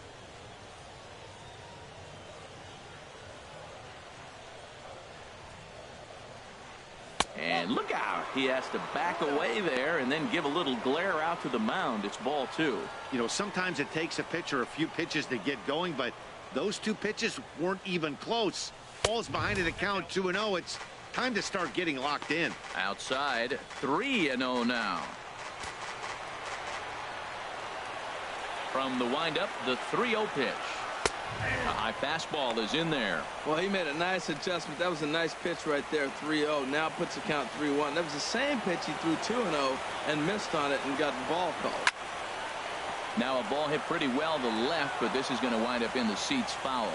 S1: And look out. He has to back away there and then give a little glare out to the mound. It's ball 2.
S2: You know, sometimes it takes a pitcher a few pitches to get going, but those 2 pitches weren't even close. Falls behind at the count 2-0. It's time to start getting locked in.
S1: Outside, 3-0 now. From the windup, the 3-0 pitch. A high fastball is in there.
S4: Well, he made a nice adjustment. That was a nice pitch right there, 3-0. Now puts the count 3-1. That was the same pitch he threw 2-0 and missed on it and got the ball called.
S1: Now a ball hit pretty well to left, but this is going to wind up in the seats foul.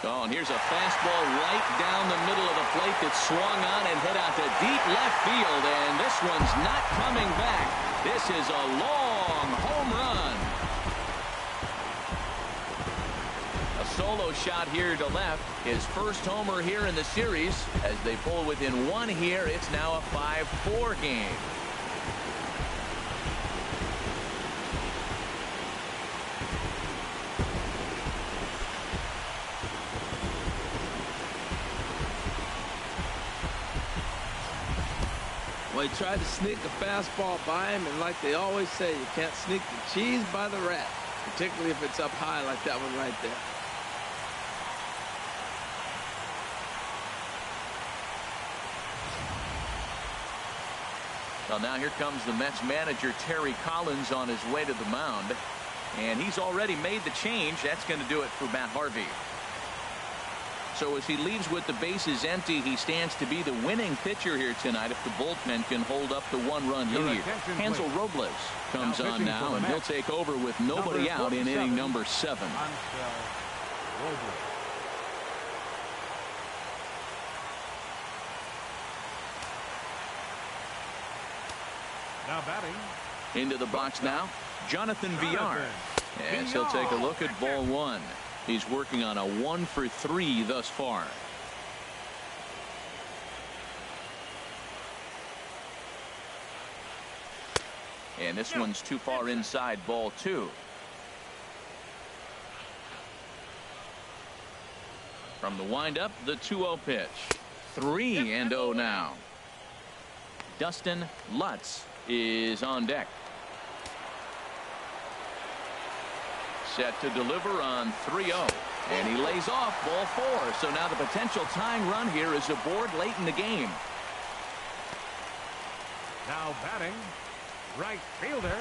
S1: Oh, and here's a fastball right down the middle of the plate that swung on and hit out to deep left field, and this one's not coming back. This is a long home run. A solo shot here to left. His first homer here in the series. As they pull within 1 here, it's now a 5-4 game.
S4: Well, he tried to sneak a fastball by him, and like they always say, you can't sneak the cheese by the rat, particularly if it's up high like that one right there.
S1: Well, now here comes the Mets manager, Terry Collins, on his way to the mound, and he's already made the change. That's going to do it for Matt Harvey. So as he leaves with the bases empty, he stands to be the winning pitcher here tonight if the bullpen can hold up the 1-run lead. Hansel Robles comes on now, and he'll take over with nobody out in inning number 7.
S3: Now batting.
S1: Into the box now, Jonathan Villar. As he'll take a look at ball 1. He's working on a 1-for-3 thus far. And this one's too far inside, ball 2. From the windup, the 2-0 pitch. 3-0 now. Dustin Lutz is on deck. Set to deliver on 3-0. And he lays off ball 4. So now the potential tying run here is aboard late in the game.
S3: Now batting, right fielder,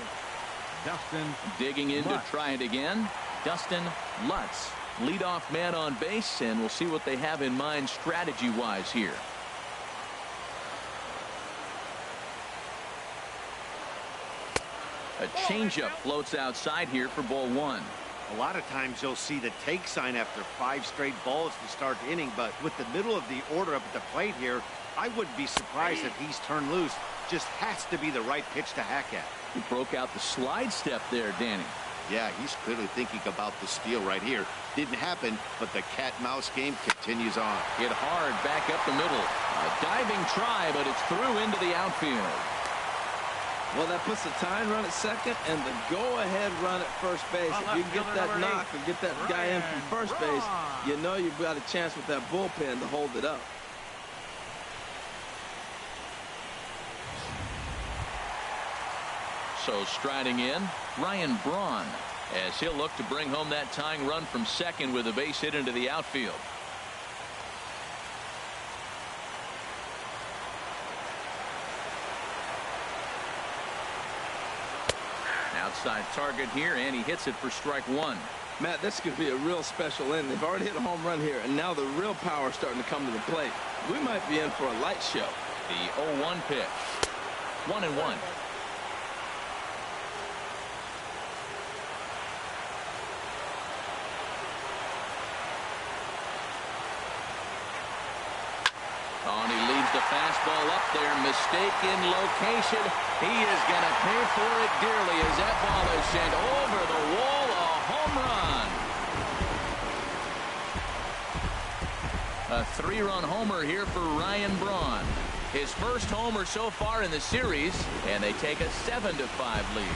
S3: Dustin.
S1: Digging in
S3: Lutz.
S1: to try it again. Dustin Lutz, leadoff man on base, and we'll see what they have in mind strategy-wise here. A changeup floats outside here for ball 1.
S2: A lot of times you'll see the take sign after 5 straight balls to start the inning, but with the middle of the order up at the plate here, I wouldn't be surprised if he's turned loose. Just has to be the right pitch to hack at.
S1: He broke out the slide step there, Danny.
S2: Yeah, he's clearly thinking about the steal right here. Didn't happen, but the cat-mouse game continues on.
S1: Hit hard back up the middle. A diving try, but it's through into the outfield.
S4: Well, that puts the tying run at second and the go-ahead run at first base. If you can get that knock and get that guy in from first base, you know you've got a chance with that bullpen to hold it up.
S1: So striding in, Ryan Braun, as he'll look to bring home that tying run from second with a base hit into the outfield. Outside target here, and he hits it for strike 1.
S4: Matt, this could be a real special inning. They've already hit a home run here, and now the real power is starting to come to the plate. We might be in for a light show.
S1: The 0-1 pitch. 1-1. Oh, and he leaves the fastball up there. Mistaken location. He is going to pay for it dearly as that ball is sent over the wall. A home run. A 3-run homer here for Ryan Braun. His first homer so far in the series, and they take a 7-5 lead.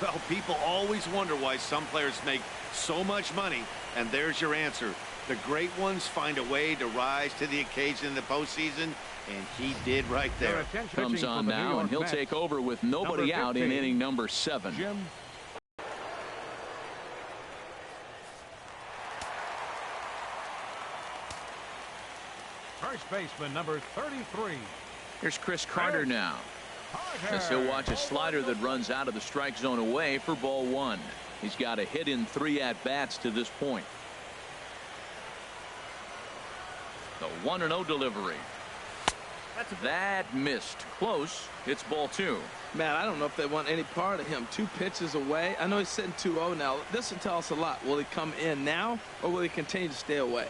S2: Well, people always wonder why some players make so much money, and there's your answer. The great ones find a way to rise to the occasion in the postseason, and he did right there.
S1: Comes on now, and he'll take over with nobody out in inning number 7.
S3: Jim. First baseman number 33.
S1: Here's Chris Carter now. As he'll watch a slider that runs out of the strike zone away for ball 1. He's got a hit in 3 at-bats to this point. The 1-0 delivery. That missed. Close. It's ball 2.
S4: Man, I don't know if they want any part of him. 2 pitches away. I know he's sitting 2-0 now. This will tell us a lot. Will he come in now, or will he continue to stay away?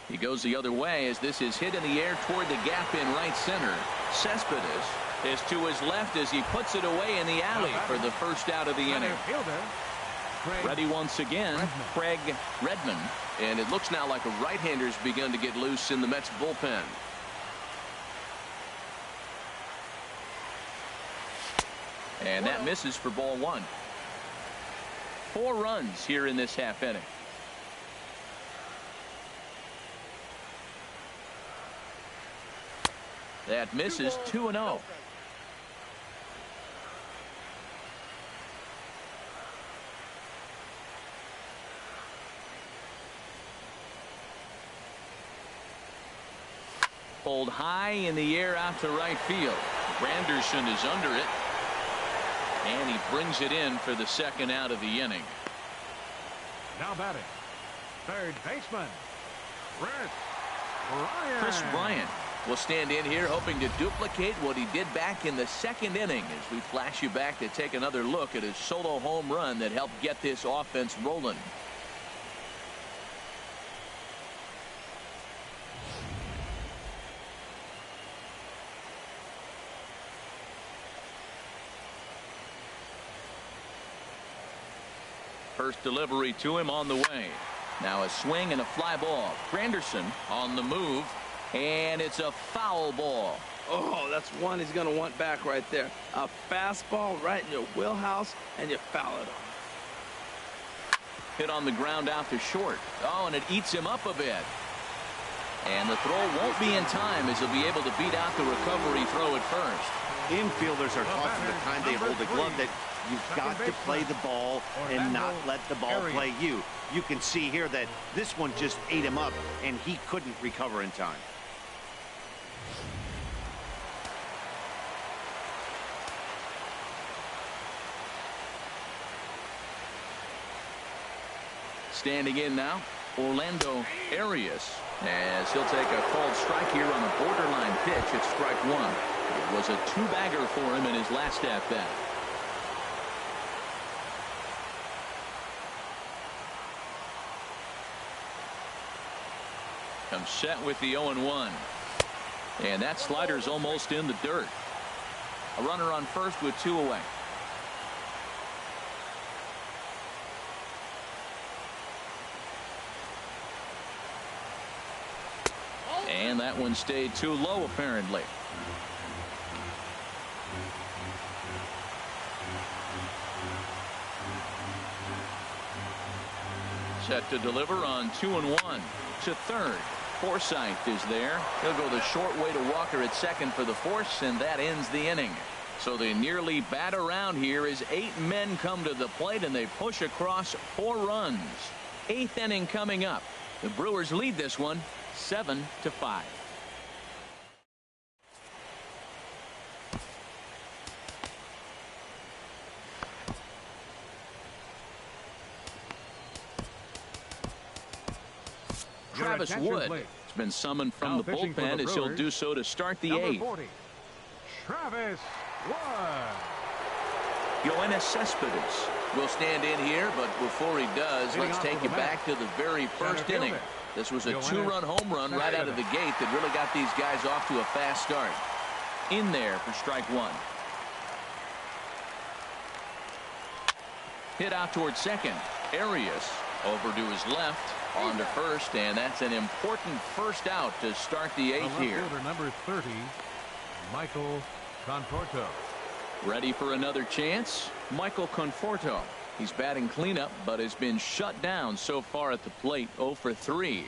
S1: He goes the other way as this is hit in the air toward the gap in right center. Cespedes is to his left as he puts it away in the alley for the first out of the inning. Ready once again, Craig Redmond. And it looks now like a right-hander's begun to get loose in the Mets bullpen. And that misses for ball 1. 4 runs here in this half inning. That misses. 2-0. Pulled high in the air out to right field. Granderson is under it. And he brings it in for the second out of the inning.
S3: Now batting, third baseman,
S1: Chris Bryant will stand in here hoping to duplicate what he did back in the second inning as we flash you back to take another look at his solo home run that helped get this offense rolling. First delivery to him on the way. Now a swing and a fly ball. Granderson on the move. And it's a foul ball.
S4: Oh, that's one he's going to want back right there. A fastball right in your wheelhouse, and you foul it off.
S1: Hit on the ground out to short. Oh, and it eats him up a bit. And the throw won't be in time as he'll be able to beat out the recovery throw at first.
S2: Infielders are taught from the time they hold the glove that you've got to play the ball and not let the ball play you. You can see here that this one just ate him up, and he couldn't recover in time.
S1: Standing in now, Orlando Arias, as he'll take a called strike here on a borderline pitch at strike 1. It was a 2-bagger for him in his last at-bat. Comes set with the 0-1. And that slider's almost in the dirt. A runner on first with 2 away. And that one stayed too low, apparently. Set to deliver on 2-1 to third. Forsythe is there. He'll go the short way to Walker at second for the force, and that ends the inning. So they nearly bat around here as 8 men come to the plate, and they push across 4 runs. 8th inning coming up. The Brewers lead this one 7-5. Travis Wood has been summoned from the bullpen as he'll do so to start the eighth.
S3: 40, Travis Wood.
S1: Yoenis Cespedes will stand in here, but before he does, let's take you back to the very first inning. This was a two-run home run right out of the gate that really got these guys off to a fast start. In there for strike one. Hit out towards second. Arias over to his left, on to first, and that's an important first out to start the eighth here.
S3: Fielder number 30, Michael Conforto.
S1: Ready for another chance? Michael Conforto. He's batting cleanup, but has been shut down so far at the plate. 0 for 3.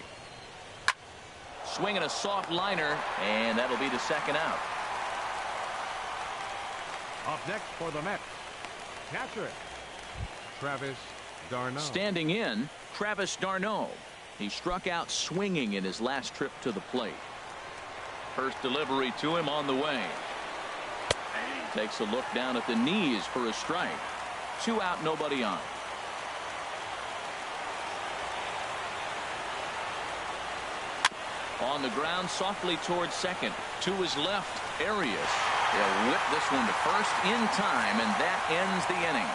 S1: Swinging a soft liner, and that'll be the second out.
S3: Up next for the Mets, catcher Travis d'Arnaud.
S1: Standing in, Travis d'Arnaud. He struck out swinging in his last trip to the plate. First delivery to him on the way. Takes a look down at the knees for a strike. 2 out, nobody on. On the ground softly towards second. To his left, Arias. They'll whip this one to first in time, and that ends the inning.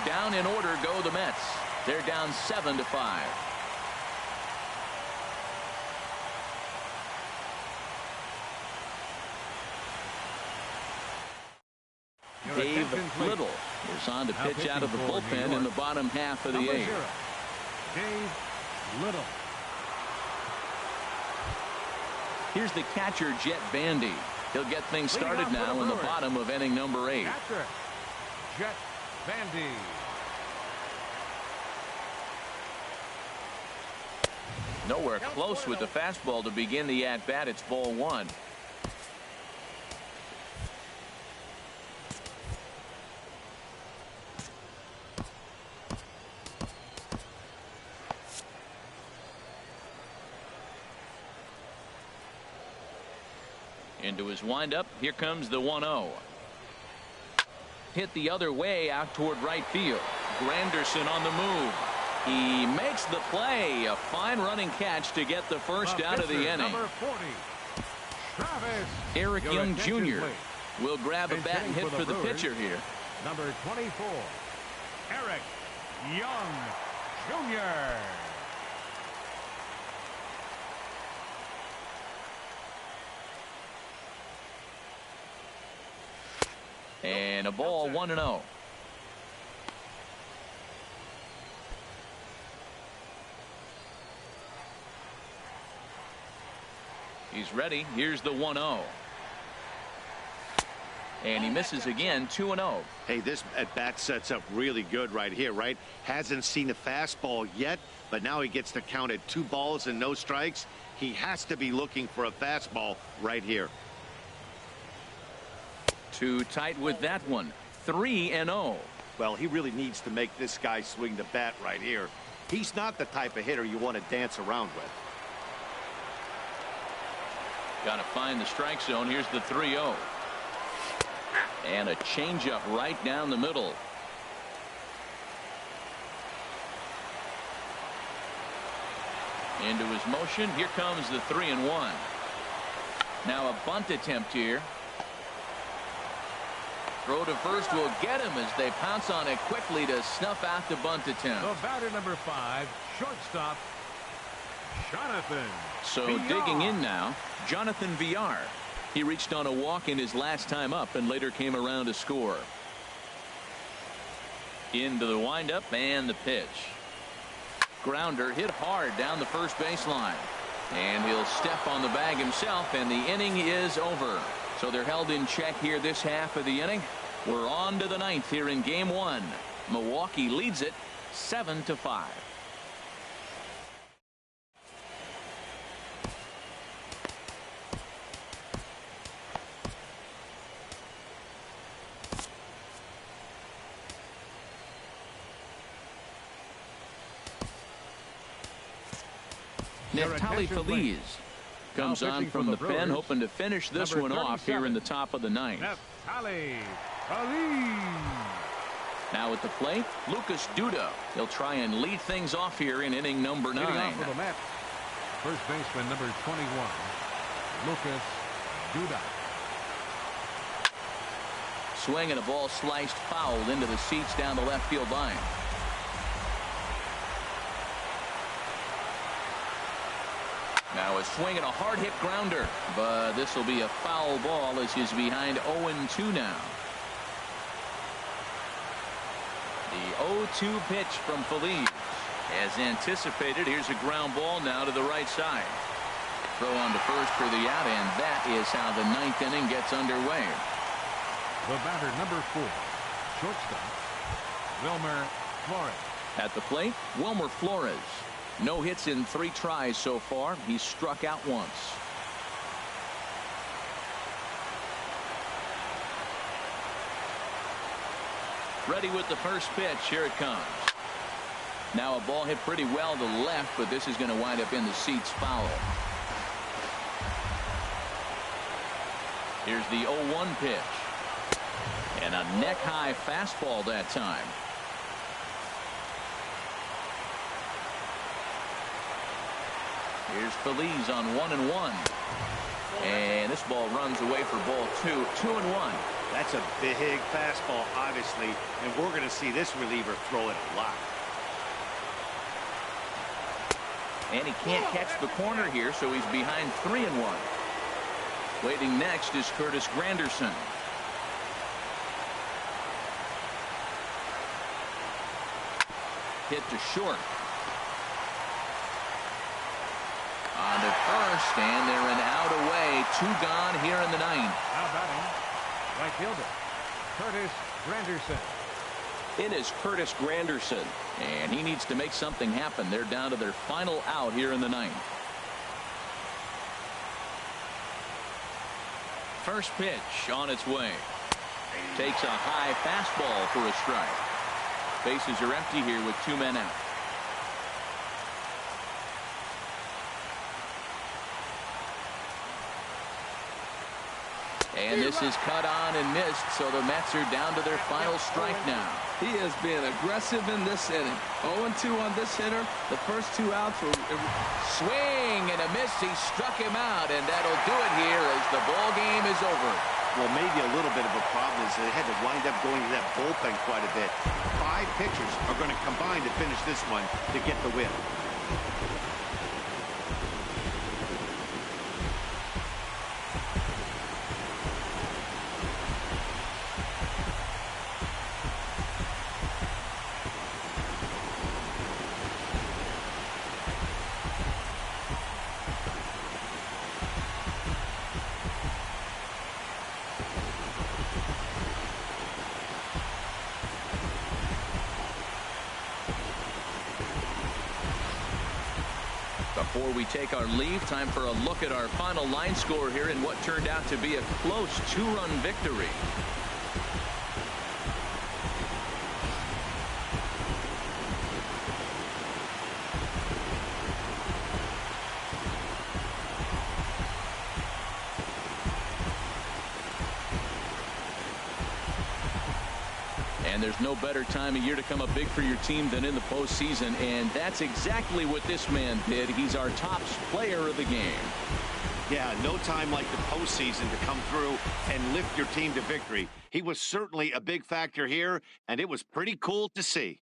S1: Down in order go the Mets. They're down 7-5. Dave Little is on to pitch out of the bullpen in the bottom half of the eighth.
S3: Dave Little.
S1: Here's the catcher, Jet Bandy. He'll get things started now in the bottom of inning number 8.
S3: Catcher, Jet Bandy.
S1: Nowhere close with the fastball to begin the at-bat. It's ball 1. Into his windup. Here comes the 1-0. Hit the other way out toward right field. Granderson on the move. He makes the play. A fine running catch to get the first out of the inning.
S3: Number 40, Travis.
S1: Eric Young Jr. will grab a bat and hit for the pitcher here.
S3: Number 24, Eric Young Jr.
S1: And a ball, 1-0. He's ready. Here's the 1-0. And he misses again. 2-0.
S2: Hey, this at bat sets up really good right here, right? Hasn't seen a fastball yet, but now he gets to count at 2 balls and no strikes. He has to be looking for a fastball right here.
S1: Too tight with that one. 3-0.
S2: Well, he really needs to make this guy swing the bat right here. He's not the type of hitter you want to dance around with.
S1: Got to find the strike zone. Here's the 3-0. And a changeup right down the middle. Into his motion. Here comes the 3-1. Now a bunt attempt here. Throw to first will get him as they pounce on it quickly to snuff out the bunt attempt.
S3: The batter number 5, shortstop Jonathan.
S1: So
S3: Villar.
S1: digging in now, Jonathan Villar. He reached on a walk in his last time up and later came around to score. Into the windup and the pitch. Grounder hit hard down the first baseline. And he'll step on the bag himself, and the inning is over. So they're held in check here this half of the inning. We're on to the 9th here in game 1. Milwaukee leads it 7-5. Neftali Feliz comes on from the pen, hoping to finish this one off here in the top of the 9th.
S3: Neftali Feliz.
S1: Now at the plate, Lucas Duda. He'll try and lead things off here in inning number 9.
S3: Leading off for the Mets, First baseman number 21, Lucas Duda.
S1: Swing and a ball sliced foul into the seats down the left field line. Now a swing and a hard hit grounder, but this will be a foul ball as he's behind 0-2 now. The 0-2 pitch from Feliz. As anticipated, here's a ground ball now to the right side. Throw on to first for the out, and that is how the ninth inning gets underway.
S3: The batter number 4, shortstop, Wilmer Flores.
S1: At the plate, Wilmer Flores. No hits in 3 tries so far. He's struck out once. Ready with the first pitch. Here it comes. Now a ball hit pretty well to the left, but this is going to wind up in the seats foul. Here's the 0-1 pitch. And a neck-high fastball that time. Here's Feliz on 1-1. And this ball runs away for ball 2. 2-1.
S2: That's a big fastball, obviously, and we're going to see this reliever throw it a lot.
S1: And he can't catch the corner here, so he's behind 3-1. Waiting next is Curtis Granderson. Hit to short. On to first, and they're an out away. 2 gone here in the 9th.
S3: Now batting, right fielder, Curtis Granderson.
S5: In is Curtis Granderson.
S1: And he needs to make something happen. They're down to their final out here in the 9th. First pitch on its way. Takes a high fastball for a strike. Bases are empty here with 2 men out. And this is cut on and missed, so the Mets are down to their final strike now.
S4: He is being aggressive in this inning. 0-2 on this hitter. The first 2 outs were...
S1: Swing and a miss. He struck him out, and that'll do it here as the ball game is over.
S2: Well, maybe a little bit of a problem is they had to wind up going to that bullpen quite a bit. 5 pitchers are going to combine to finish this one to get the win.
S1: Before we take our leave, time for a look at our final line score here in what turned out to be a close 2-run victory. And there's no better time of year to come up big for your team than in the postseason, and that's exactly what this man did. He's our top player of the game.
S2: Yeah, no time like the postseason to come through and lift your team to victory. He was certainly a big factor here, and it was pretty cool to see.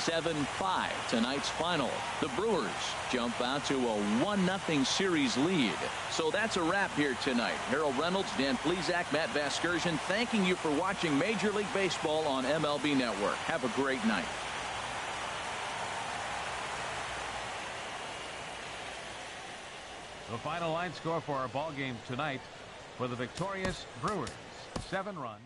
S1: (7-5) tonight's final. The Brewers jump out to a 1-0 series lead. So that's a wrap here tonight. Harold Reynolds, Dan Plesac, Matt Vasgersian, thanking you for watching Major League Baseball on MLB Network. Have a great night.
S3: The final line score for our ball game tonight for the victorious Brewers: 7 runs.